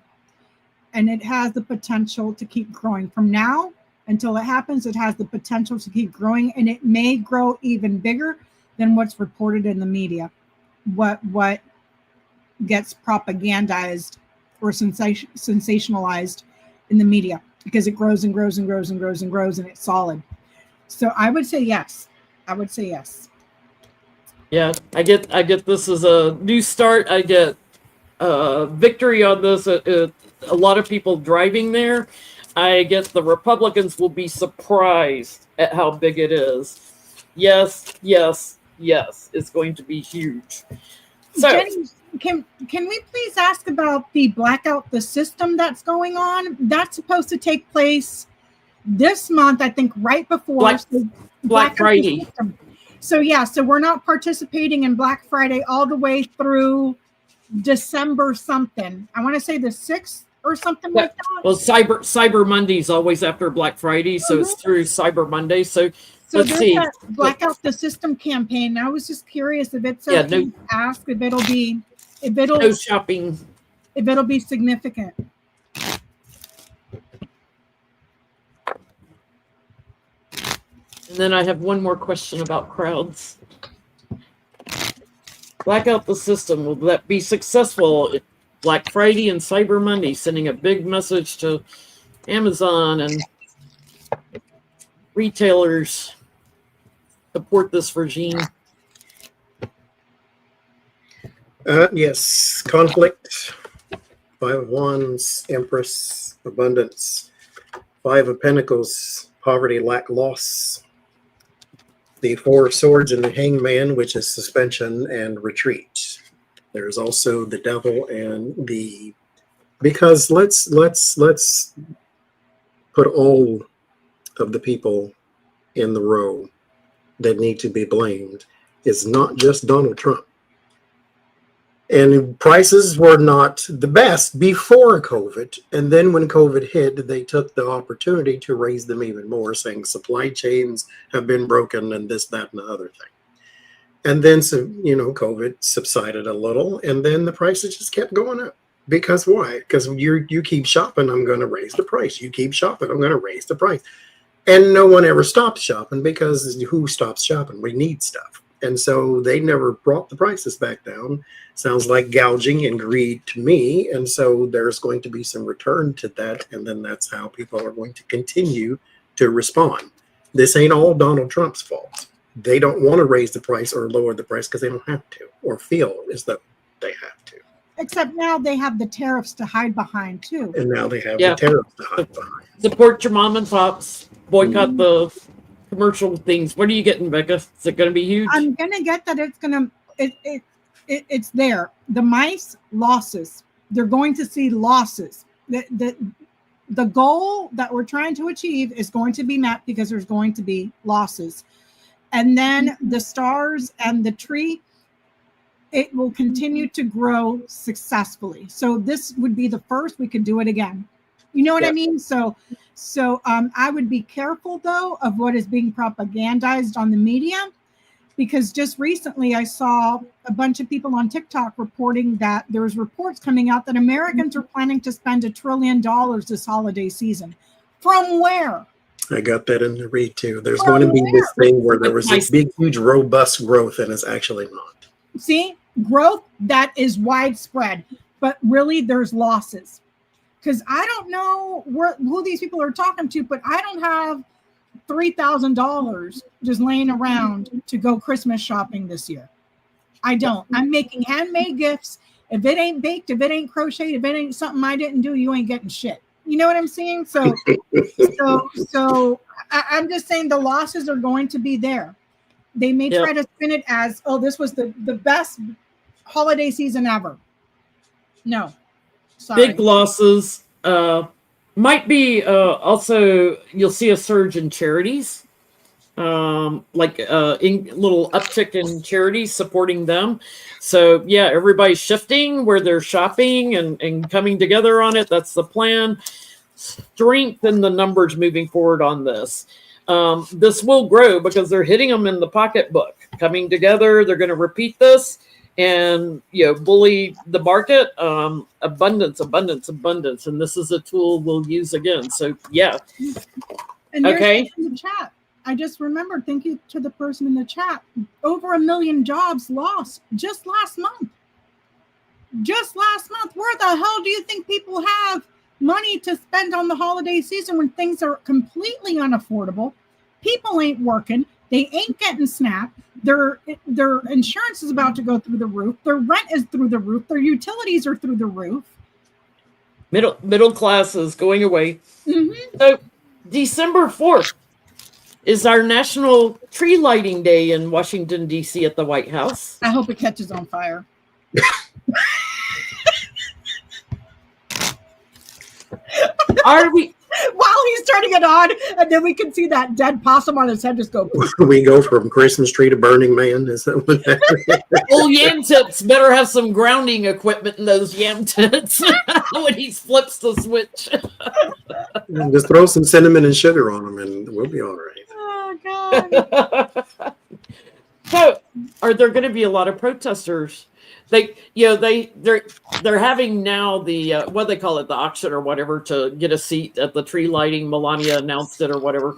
And it has the potential to keep growing. From now until it happens, it has the potential to keep growing, and it may grow even bigger than what's reported in the media. What gets propagandized or sensationalized in the media, because it grows and grows and grows and grows and grows, and it's solid. So I would say yes. Yeah, I get this as a new start. I get victory on this. A lot of people driving there. I guess the Republicans will be surprised at how big it is. Yes. It's going to be huge. So, Jenny, can we please ask about the blackout the system that's going on? That's supposed to take place this month, I think, right before Black Friday. So we're not participating in Black Friday all the way through December something. I want to say the 6th or something like that. Well, Cyber Monday's always after Black Friday, so it's through Cyber Monday. So let's there's see. That Blackout the System campaign. I was just curious if it's Yeah, okay to ask if it'll No shopping. if it'll be significant. And then I have one more question about crowds. Blackout the System. Will that be successful at Black Friday and Cyber Monday, sending a big message to Amazon and retailers? Support this regime. Yes, conflict. 5 of Wands, Empress, abundance. 5 of Pentacles, poverty, lack, loss. The 4 of Swords and the Hangman, which is suspension and retreat. There's also the Devil and the, because let's put all of the people in the row that need to be blamed. It's not just Donald Trump. And prices were not the best before COVID. And then when COVID hit, they took the opportunity to raise them even more, saying supply chains have been broken and this, that, and the other thing. And then, so, COVID subsided a little, and then the prices just kept going up. Because why? Because you keep shopping, I'm going to raise the price. You keep shopping, I'm going to raise the price. And no one ever stops shopping, because who stops shopping? We need stuff. And so they never brought the prices back down. Sounds like gouging and greed to me. And so there's going to be some return to that. And then that's how people are going to continue to respond. This ain't all Donald Trump's fault. They don't want to raise the price or lower the price because they don't have to, or feel as though they have to. Except now they have the tariffs to hide behind too. And now they have the tariffs to hide behind. Support your mom and pops. Boycott the commercial things. What are you getting, Becca? Is it going to be huge? I'm gonna get that it's there. The mice losses. They're going to see losses. The goal that we're trying to achieve is going to be met because there's going to be losses. And then the stars and the tree, it will continue to grow successfully. So this would be the first. We could do it again. You know what I mean? So I would be careful, though, of what is being propagandized on the media, because just recently I saw a bunch of people on TikTok reporting that there's reports coming out that Americans are planning to spend $1 trillion this holiday season. From where? I got that in the read, too. There's going to be this thing where there was this big, huge, robust growth, and it's actually not. See? Growth that is widespread, but really there's losses. Because I don't know who these people are talking to, but I don't have $3,000 just laying around to go Christmas shopping this year. I don't. I'm making handmade gifts. If it ain't baked, if it ain't crocheted, if it ain't something I didn't do, you ain't getting shit. You know what I'm saying? So I'm just saying the losses are going to be there. They may try to spin it as, oh, this was the best holiday season ever. No. Sorry. Big losses. Might be also, you'll see a surge in charities, like little uptick in charities, supporting them. So yeah, everybody's shifting where they're shopping and coming together on it. That's the plan. Strengthen the numbers moving forward on this. This will grow because they're hitting them in the pocketbook, coming together. They're going to repeat this and bully the market. Abundance. And this is a tool we'll use again. So yeah. And okay. In the chat, I just remembered, thank you to the person in the chat, over 1 million jobs lost just last month. Where the hell do you think people have money to spend on the holiday season when things are completely unaffordable? People ain't working. They ain't getting SNAP. Their insurance is about to go through the roof. Their rent is through the roof. Their utilities are through the roof. Middle class is going away. Mm-hmm. So December 4th is our National Tree Lighting Day in Washington, D.C. at the White House. I hope it catches on fire. Are we while he's turning it on, and then we can see that dead possum on his head just go. We go from Christmas tree to Burning Man. Is that what that is? Old Yam Tips better have some grounding equipment in those Yam Tips when he flips the switch. Just throw some cinnamon and sugar on them, and we'll be all right. Oh God! So, are there going to be a lot of protesters? They're having now the what they call it, the auction or whatever, to get a seat at the tree lighting. Melania announced it or whatever,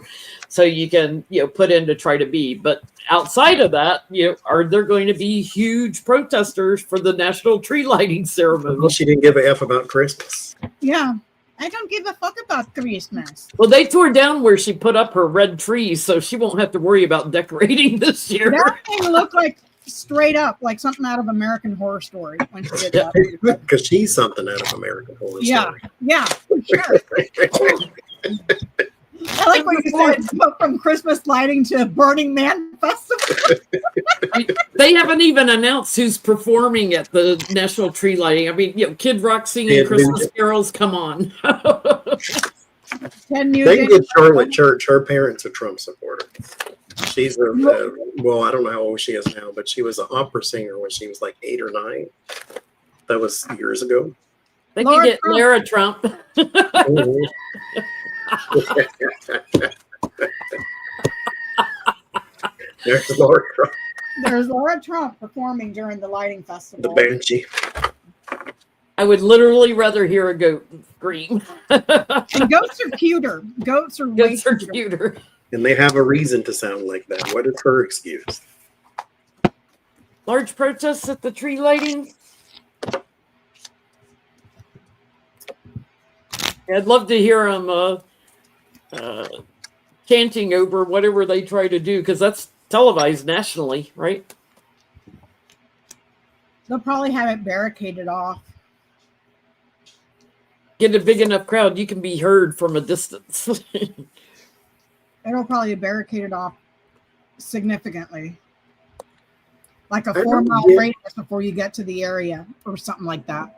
so you can put in to try to be. But outside of that, are there going to be huge protesters for the national tree lighting ceremony? Well, she didn't give a F about Christmas. Yeah, I don't give a fuck about Christmas. Well, they tore down where she put up her red trees, so she won't have to worry about decorating this year. That thing looked like straight up like something out of American Horror Story when she did that. Because she's something out of American Horror Story. Yeah, for sure. I like what you said, from Christmas lighting to Burning Man festival. I mean, they haven't even announced who's performing at the national tree lighting. I mean, Kid Rock singing Christmas carols. Come on. 10 new They did Charlotte Church. Her parents are Trump supporters. She's well, I don't know how old she is now, but she was an opera singer when she was like 8 or 9. That was years ago. They can get Lara Trump. There's Laura Trump. There's Laura Trump performing during the lighting The festival. Banshee. I would literally rather hear a goat scream. And goats are cuter. Goats are way Goats are cuter. cuter. And they have a reason to sound like that. What is her excuse? Large protests at the tree lighting. I'd love to hear them chanting over whatever they try to do, because that's televised nationally, right? They'll probably have it barricaded off. Get a big enough crowd, you can be heard from a distance. It'll probably be barricaded off significantly. Like a I 4-mile don't get- radius before you get to the area or something like that.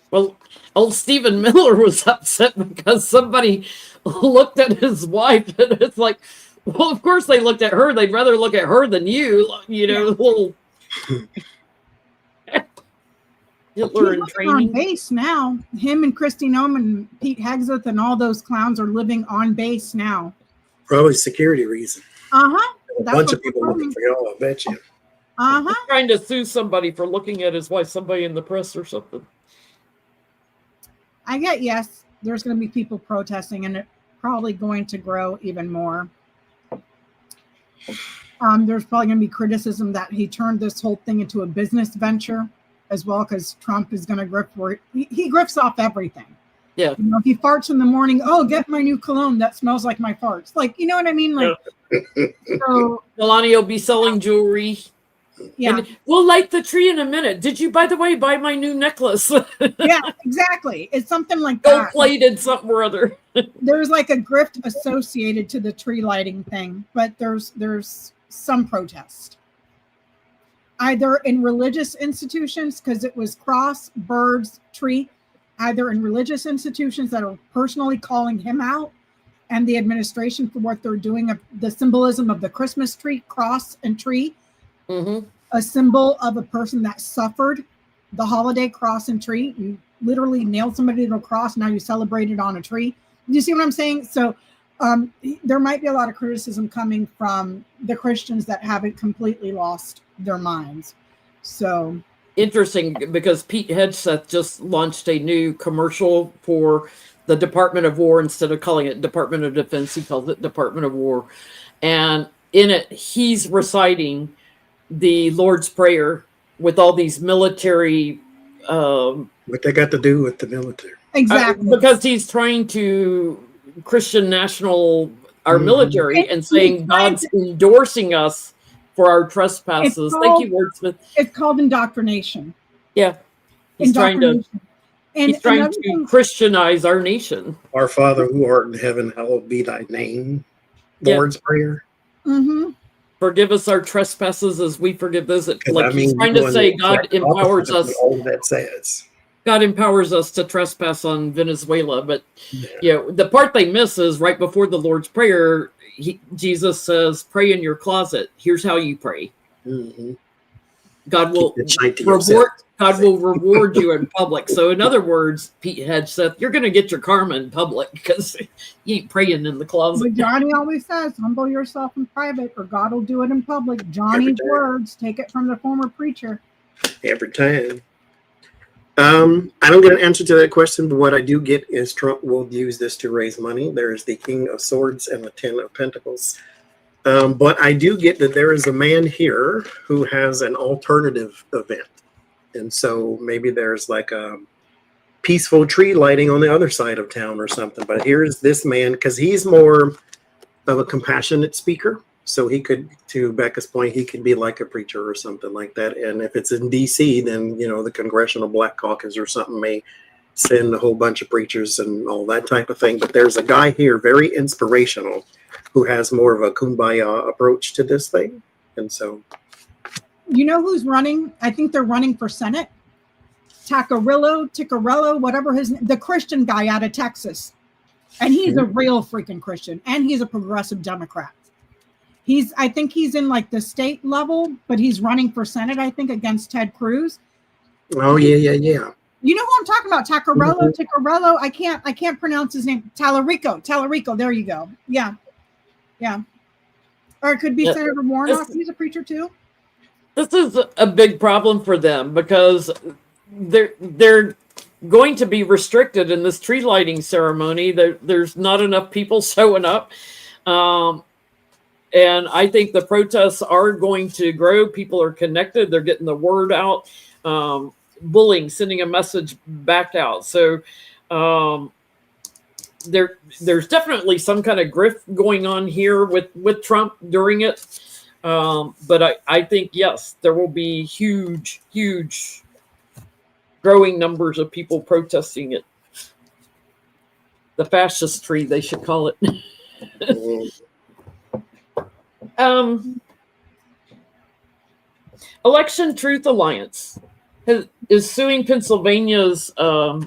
Well, old Stephen Miller was upset because somebody looked at his wife, and it's like, well, of course they looked at her. They'd rather look at her than you, little Hitler in He's on training. base now. Him and Kristi Noem and Pete Hegseth and all those clowns are living on base now. Probably security reason. Uh-huh. A That's bunch what of people they're looking for y'all, I bet you. Uh-huh. Trying to sue somebody for looking at his wife, somebody in the press or something. I get yes, there's going to be people protesting, and it's probably going to grow even more. There's probably going to be criticism that he turned this whole thing into a business venture as well, because Trump is going to grift for it. He grifts off everything. Yeah. If he farts in the morning, oh, get my new cologne that smells like my farts. Like, you know what I mean? Like, so Melania will be selling jewelry. yeah. And we'll light the tree in a minute. Did you, by the way, buy my new necklace? Yeah, exactly. It's something like Gold that. plated something or other. There's like a grift associated to the tree lighting thing, but there's some protest. Either in religious institutions, because it was cross, birds, tree, either in religious institutions that are personally calling him out, and the administration for what they're doing, of the symbolism of the Christmas tree, cross and tree, Mm-hmm. a symbol of a person that suffered the holiday cross and tree. You literally nailed somebody to a cross. Now you celebrate it on a tree. Do you see what I'm saying? So there might be a lot of criticism coming from the Christians that haven't completely lost their minds. So Interesting, because Pete Hegseth just launched a new commercial for the Department of War. Instead of calling it Department of Defense, he calls it Department of War. And in it, he's reciting the Lord's Prayer with all these military What they got to do with the military? exactly. because he's trying to Christian national our Mhm. military and saying God's endorsing us for our trespasses. Thank you, Wordsmith. It's called indoctrination. Yeah, he's trying to Indoctrination. And he's trying another to thing- Christianize our nation. Our Father who art in heaven, hallowed be thy name. Yeah. Lord's Prayer. Mhm. Forgive us our trespasses as we forgive those. 'Cause, Like I he's mean, trying you to go say in God the empowers opposite of us. what all that says. God empowers us to trespass on Venezuela, but Yeah. the part they miss is right before the Lord's Prayer. Jesus says, "Pray in your closet. Here's how you pray. Mhm. God will Keep it tight to reward. yourself. God will reward you in public." So, in other words, Pete Hegseth, you're going to get your karma in public because you ain't praying in the closet. But Johnny always says, humble yourself in private or God will do it in public. Johnny's time. words, take it from the former preacher. Every time. I don't get an answer to that question, but what I do get is Trump will use this to raise money. There's the King of Swords and the Ten of Pentacles. But I do get that there is a man here who has an alternative event. And so maybe there's like a peaceful tree lighting on the other side of town or something. But here's this man, because he's more of a compassionate speaker. So he could, to Becca's point, he could be like a preacher or something like that. And if it's in DC, then, the Congressional Black Caucus or something may send a whole bunch of preachers and all that type of thing. But there's a guy here, very inspirational, who has more of a kumbaya approach to this thing. And so. You know who's running? I think they're running for Senate. Ticcarello, whatever his name, the Christian guy out of Texas. And he's a real freaking Christian. And he's a progressive Democrat. I think he's in like the state level, but he's running for Senate, I think, against Ted Cruz. Oh, yeah. You know who I'm talking about? Ticcarello. I can't pronounce his name. Tallarico. There you go. Yeah. Or it could be Senator Warnock. He's a preacher too. This is a big problem for them because they're going to be restricted in this tree lighting ceremony. There's not enough people showing up. And I think the protests are going to grow. People are connected. They're getting the word out. Bullying, sending a message back out. So there's definitely some kind of grift going on here with Trump during it. But I think, yes, there will be huge growing numbers of people protesting it. The fascist tree, they should call it. Election Truth Alliance is suing Pennsylvania's guy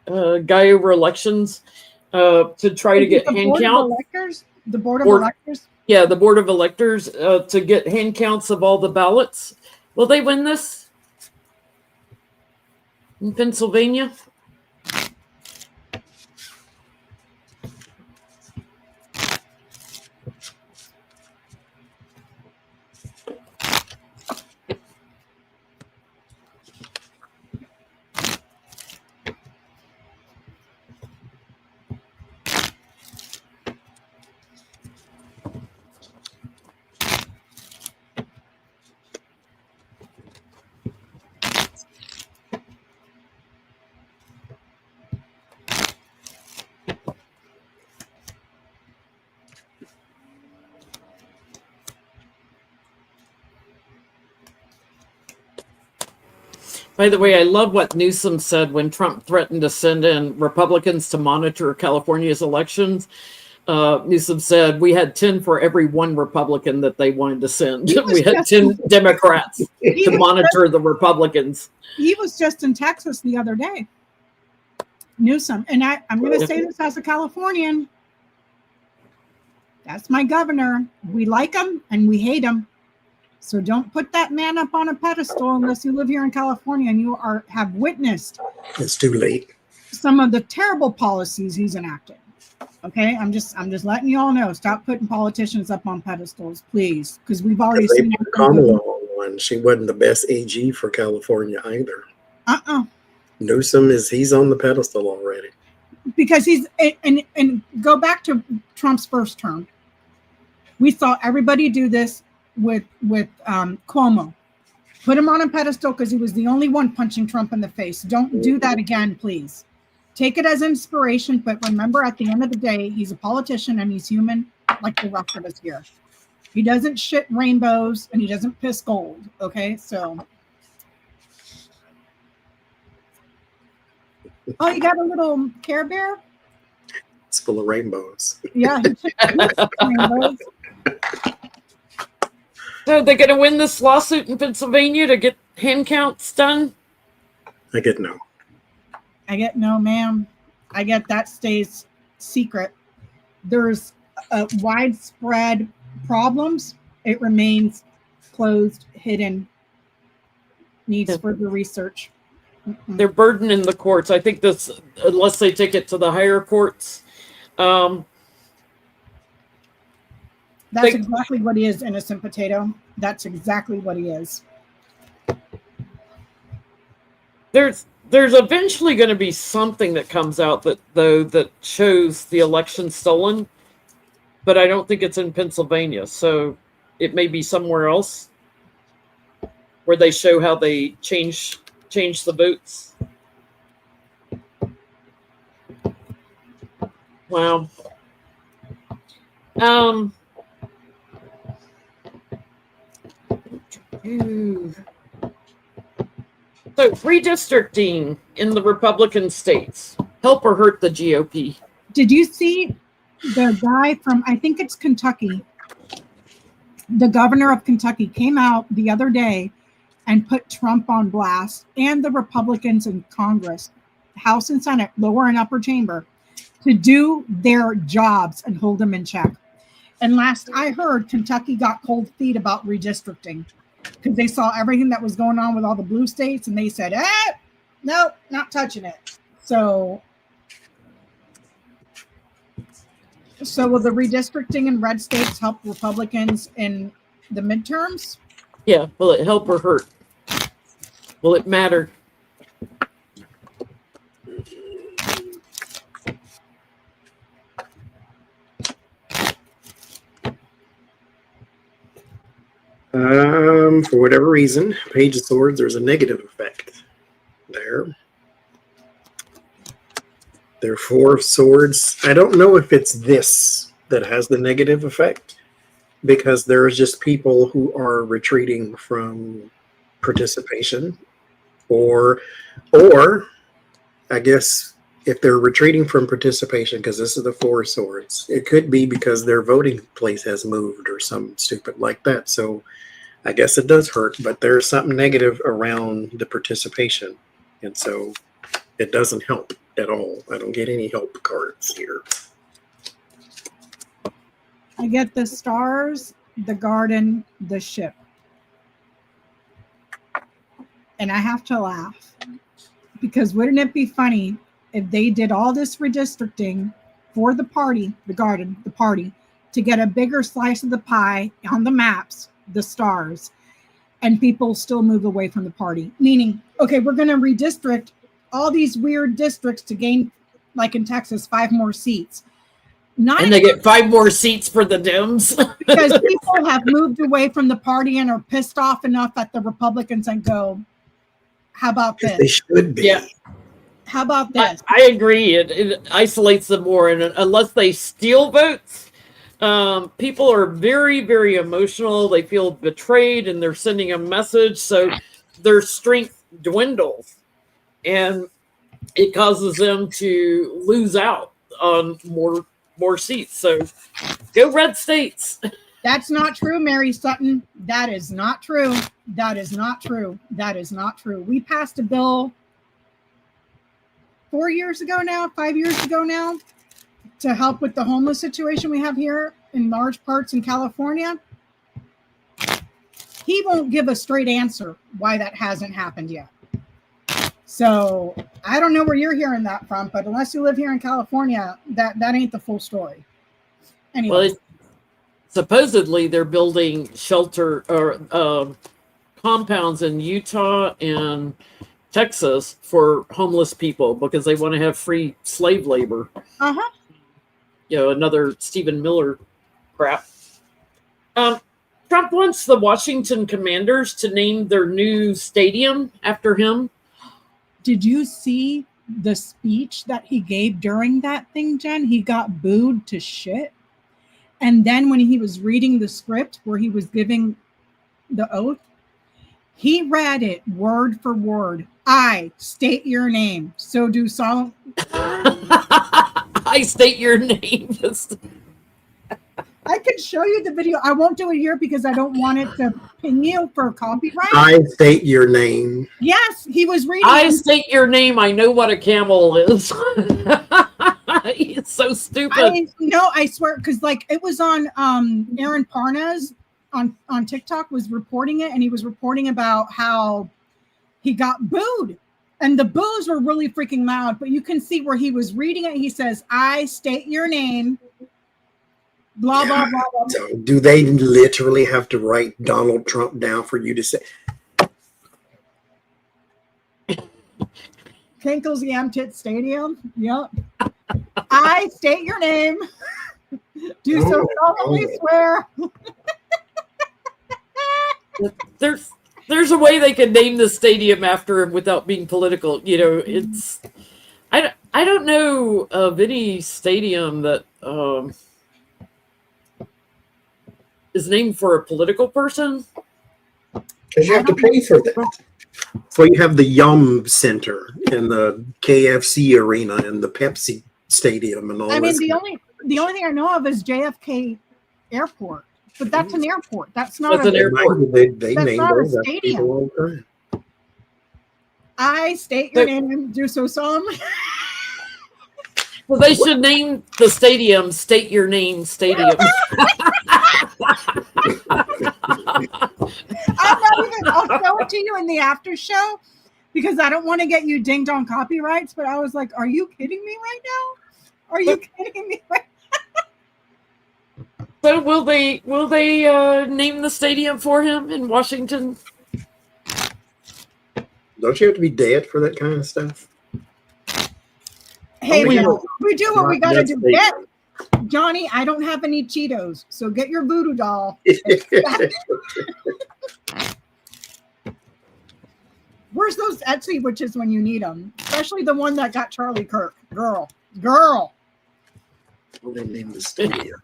over elections to try to get hand count. The board of electors? Yeah, the board of electors to get hand counts of all the ballots. Will they win this in Pennsylvania? By the way, I love what Newsom said when Trump threatened to send in Republicans to monitor California's elections. Newsom said, we had 10 for every one Republican that they wanted to send. We had 10 Democrats to monitor the Republicans. He was just in Texas the other day. Newsom. And I'm going to say this as a Californian. That's my governor. We like him and we hate him. So don't put that man up on a pedestal unless you live here in California and you have witnessed. It's too late. Some of the terrible policies he's enacted. Okay, I'm just letting you all know. Stop putting politicians up on pedestals, please, because we've already seen Kamala on one. She wasn't the best AG for California either. Newsom he's on the pedestal already. Because he's and go back to Trump's first term. We saw everybody do this with Cuomo. Put him on a pedestal because he was the only one punching Trump in the face. Don't do that again, please. Take it as inspiration, but remember, at the end of the day, he's a politician and he's human like the rest of us here. He doesn't shit rainbows and he doesn't piss gold. Okay, so. Oh, you got a little Care Bear? It's full of rainbows. Yeah, rainbows. So they're going to win this lawsuit in Pennsylvania to get hand counts done? I get no. I get no, ma'am. I get that stays secret. There's widespread problems. It remains closed, hidden, needs further research. They're burdening the courts. I think this, unless they take it to the higher courts. That's exactly what he is, innocent potato. That's exactly what he is. There's eventually going to be something that comes out that shows the election stolen, but I don't think it's in Pennsylvania. So it may be somewhere else where they show how they change the votes. Wow. So redistricting in the Republican states, help or hurt the GOP? Did you see the guy from, I think it's Kentucky, the governor of Kentucky came out the other day and put Trump on blast and the Republicans in Congress, House and Senate, lower and upper chamber, to do their jobs and hold them in check. And last I heard, Kentucky got cold feet about redistricting because they saw everything that was going on with all the blue states and they said, nope, not touching it. So will the redistricting in red states help Republicans in the midterms? Yeah. Will it help or hurt? Will it matter? For whatever reason, Page of Swords, there's a negative effect there. There are 4 swords. I don't know if it's this that has the negative effect, because there's just people who are retreating from participation, or I guess if they're retreating from participation, because this is the 4 swords, it could be because their voting place has moved or something stupid like that. So I guess it does hurt, but there's something negative around the participation, and so it doesn't help at all. I don't get any help cards here. I get the stars, the garden, the ship. And I have to laugh because wouldn't it be funny if they did all this redistricting for the party, the garden, the party, to get a bigger slice of the pie on the maps, the stars, and people still move away from the party? Meaning, okay, we're going to redistrict all these weird districts to gain, like in Texas, 5 more seats. And they get 5 more seats for the Dems. Because people have moved away from the party and are pissed off enough at the Republicans and go, how about this? They should be. Yeah. How about this? I agree. It isolates them more. And unless they steal votes, people are very, very emotional. They feel betrayed and they're sending a message. So their strength dwindles. And it causes them to lose out on more seats. So go red states. That's not true, Mary Sutton. That is not true. That is not true. That is not true. We passed a bill 5 years ago now, to help with the homeless situation we have here in large parts in California. He won't give a straight answer why that hasn't happened yet. So I don't know where you're hearing that from, but unless you live here in California, that ain't the full story. Anyway. Well, supposedly they're building shelter or compounds in Utah and Texas for homeless people because they want to have free slave labor. Uh-huh. Another Stephen Miller crap. Trump wants the Washington Commanders to name their new stadium after him. Did you see the speech that he gave during that thing, Jen? He got booed to shit. And then when he was reading the script where he was giving the oath, he read it word for word. I state your name. So do solemn. I state your name. I can show you the video. I won't do it here because I don't want it to ping you for copyright. I state your name. Yes, he was reading. I state your name. I know what a camel is. It's so stupid. I swear, because like it was on Aaron Parnas on TikTok was reporting it, and he was reporting about how he got booed. And the boos were really freaking loud, but you can see where he was reading it. He says, I state your name. Blah, blah, blah, blah. So do they literally have to write Donald Trump down for you to say? Kinkle's Yamtit Stadium. Yep. I state your name. Do so solemnly swear. There's a way they can name the stadium after him without being political. You know, it's I don't know of any stadium that is named for a political person. Because you have to pay for that. So you have the Yum Center and the KFC Arena and the Pepsi Stadium and all. I mean, the only thing I know of is JFK Airport, but that's an airport. That's not an airport. They that's name not a those after stadium. people all the time. I state your name and do so solemnly. Well, they should name the stadium "State Your Name Stadium." I'll show it to you in the after show because I don't want to get you dinged on copyrights. But I was like, "Are you kidding me right now? Are you kidding me?" Right So will they name the stadium for him in Washington? Don't you have to be dead for that kind of stuff? Hey, we do what we got to do. Stadium. Get, Johnny, I don't have any Cheetos, so get your voodoo doll. Where's those Etsy witches when you need them? Especially the one that got Charlie Kirk. Girl. Well, they named the stadium.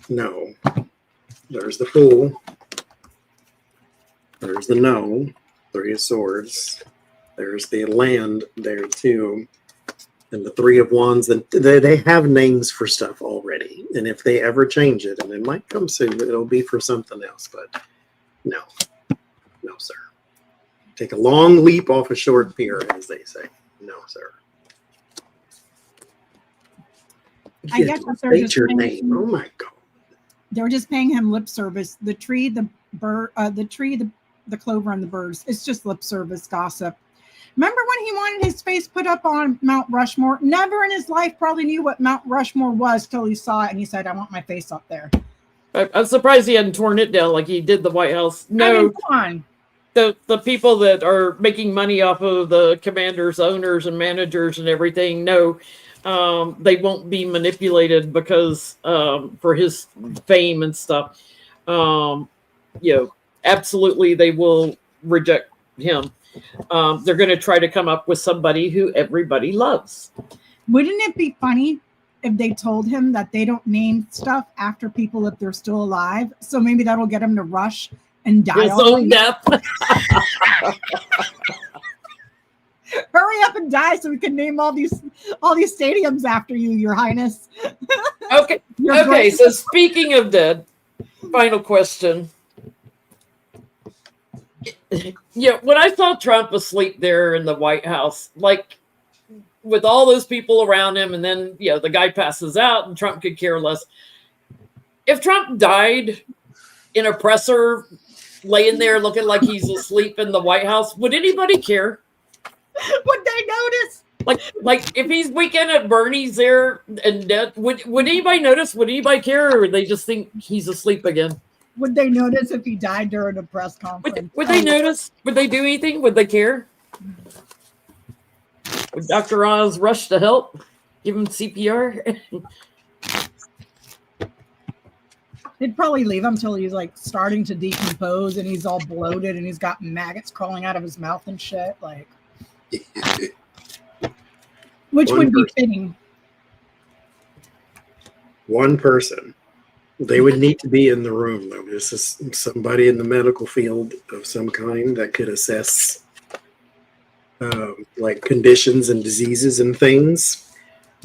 No. There's the fool. There's the no. 3 of swords. There's the land there too. And the 3 of wands. And they have names for stuff already. And if they ever change it, and it might come soon, it'll be for something else. But no. No, sir. Take a long leap off a short pier, as they say. No, sir. I guess if they're just your paying name. Oh my God. They're just paying him lip service. The tree, the bird, the clover, and the birds. It's just lip service gossip. Remember when he wanted his face put up on Mount Rushmore? Never in his life probably knew what Mount Rushmore was till he saw it and he said, I want my face up there. I'm surprised he hadn't torn it down like he did the White House. No, I mean, come on. The people that are making money off of the commanders, owners, and managers and everything, no, they won't be manipulated because for his fame and stuff. Absolutely, they will reject him. They're going to try to come up with somebody who everybody loves. Wouldn't it be funny if they told him that they don't name stuff after people if they're still alive? So maybe that'll get him to rush and die. His own death. Hurry up and die so we can name all these stadiums after you, Your Highness. Okay. Okay. So speaking of dead, final question. Yeah, when I saw Trump asleep there in the White House, like with all those people around him, and then the guy passes out, and Trump could care less. If Trump died in a presser, laying there looking like he's asleep in the White House, would anybody care? Would they notice? Like if he's weekend at Bernie's there and dead, would anybody notice? Would anybody care, or would they just think he's asleep again? Would they notice if he died during a press conference? Would they notice? Would they do anything? Would they care? Would Dr. Oz rush to help? Give him CPR? They'd probably leave him till he's like starting to decompose and he's all bloated and he's got maggots crawling out of his mouth and shit. Like, which would be fitting. One person. They would need to be in the room, though. This is somebody in the medical field of some kind that could assess like conditions and diseases and things.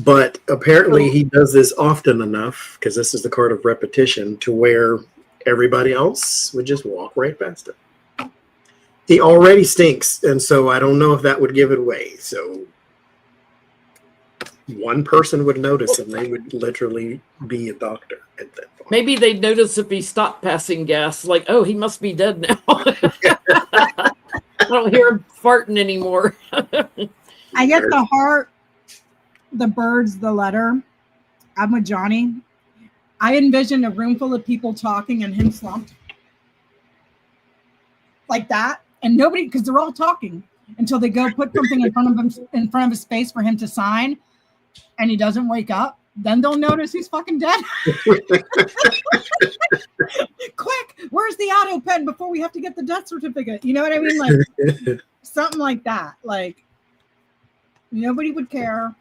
But apparently he does this often enough, because this is the card of repetition, to where everybody else would just walk right past him. He already stinks, and so I don't know if that would give it away. So one person would notice, and they would literally be a doctor at that point. Maybe they'd notice if he stopped passing gas, like, oh, he must be dead now. I don't hear him farting anymore. I get the heart, the birds, the letter. I'm with Johnny. I envision a room full of people talking and him slumped like that, and nobody, because they're all talking until they go put something in front of him, in front of his face for him to sign, and he doesn't wake up. Then they'll notice he's fucking dead. Quick, where's the auto pen before we have to get the death certificate? You know what I mean? Like something like that. Like nobody would care.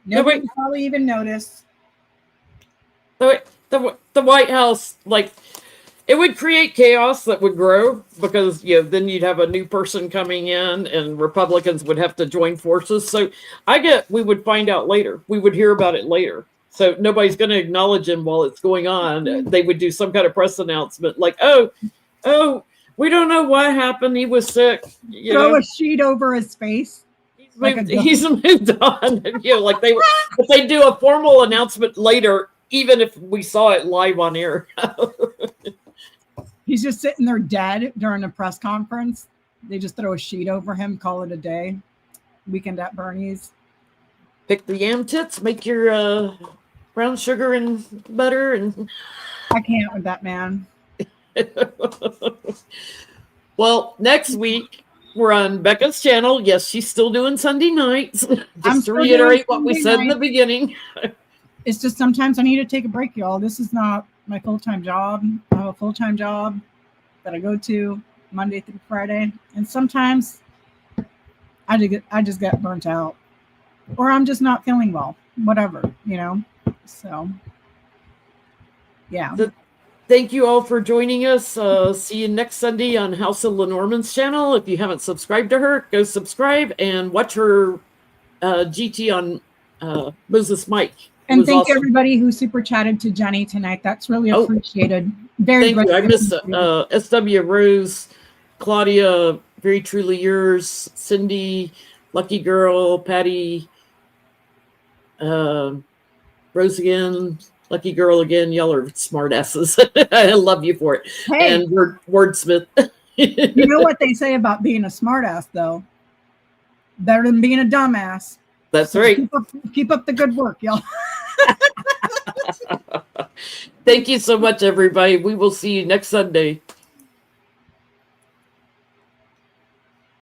Nobody would probably even notice. The White House, like, it would create chaos that would grow, because then you'd have a new person coming in and Republicans would have to join forces. So we would find out later. We would hear about it later. So nobody's going to acknowledge him while it's going on. They would do some kind of press announcement like, oh, we don't know what happened. He was sick. Throw a sheet over his face. He's moved on. Like but they do a formal announcement later, even if we saw it live on air. He's just sitting there dead during a press conference. They just throw a sheet over him, call it a day. Weekend at Bernie's. Pick the yam tits, make your brown sugar and butter. And I can't with that man. Well, next week we're on Becca's channel. Yes, she's still doing Sunday nights. Just to reiterate what we said in the beginning. It's just sometimes I need to take a break, y'all. This is not my full-time job. I have a full-time job that I go to Monday through Friday. And sometimes I just get burnt out. Or I'm just not feeling well. Whatever, So, yeah. Thank you all for joining us. See you next Sunday on House of Lenormand's channel. If you haven't subscribed to her, go subscribe and watch her GT on Moses Mike. And thank everybody who super chatted to Jenny tonight. That's really appreciated. Very thank you. I missed SW Rose, Claudia, very truly yours, Cindy, Lucky Girl, Patty, Rose again, Lucky Girl again. Y'all are smart asses. I love you for it. Hey, and wordsmith. You know what they say about being a smart ass, though? Better than being a dumbass. That's right. Keep up the good work, y'all. Thank you so much, everybody. We will see you next Sunday.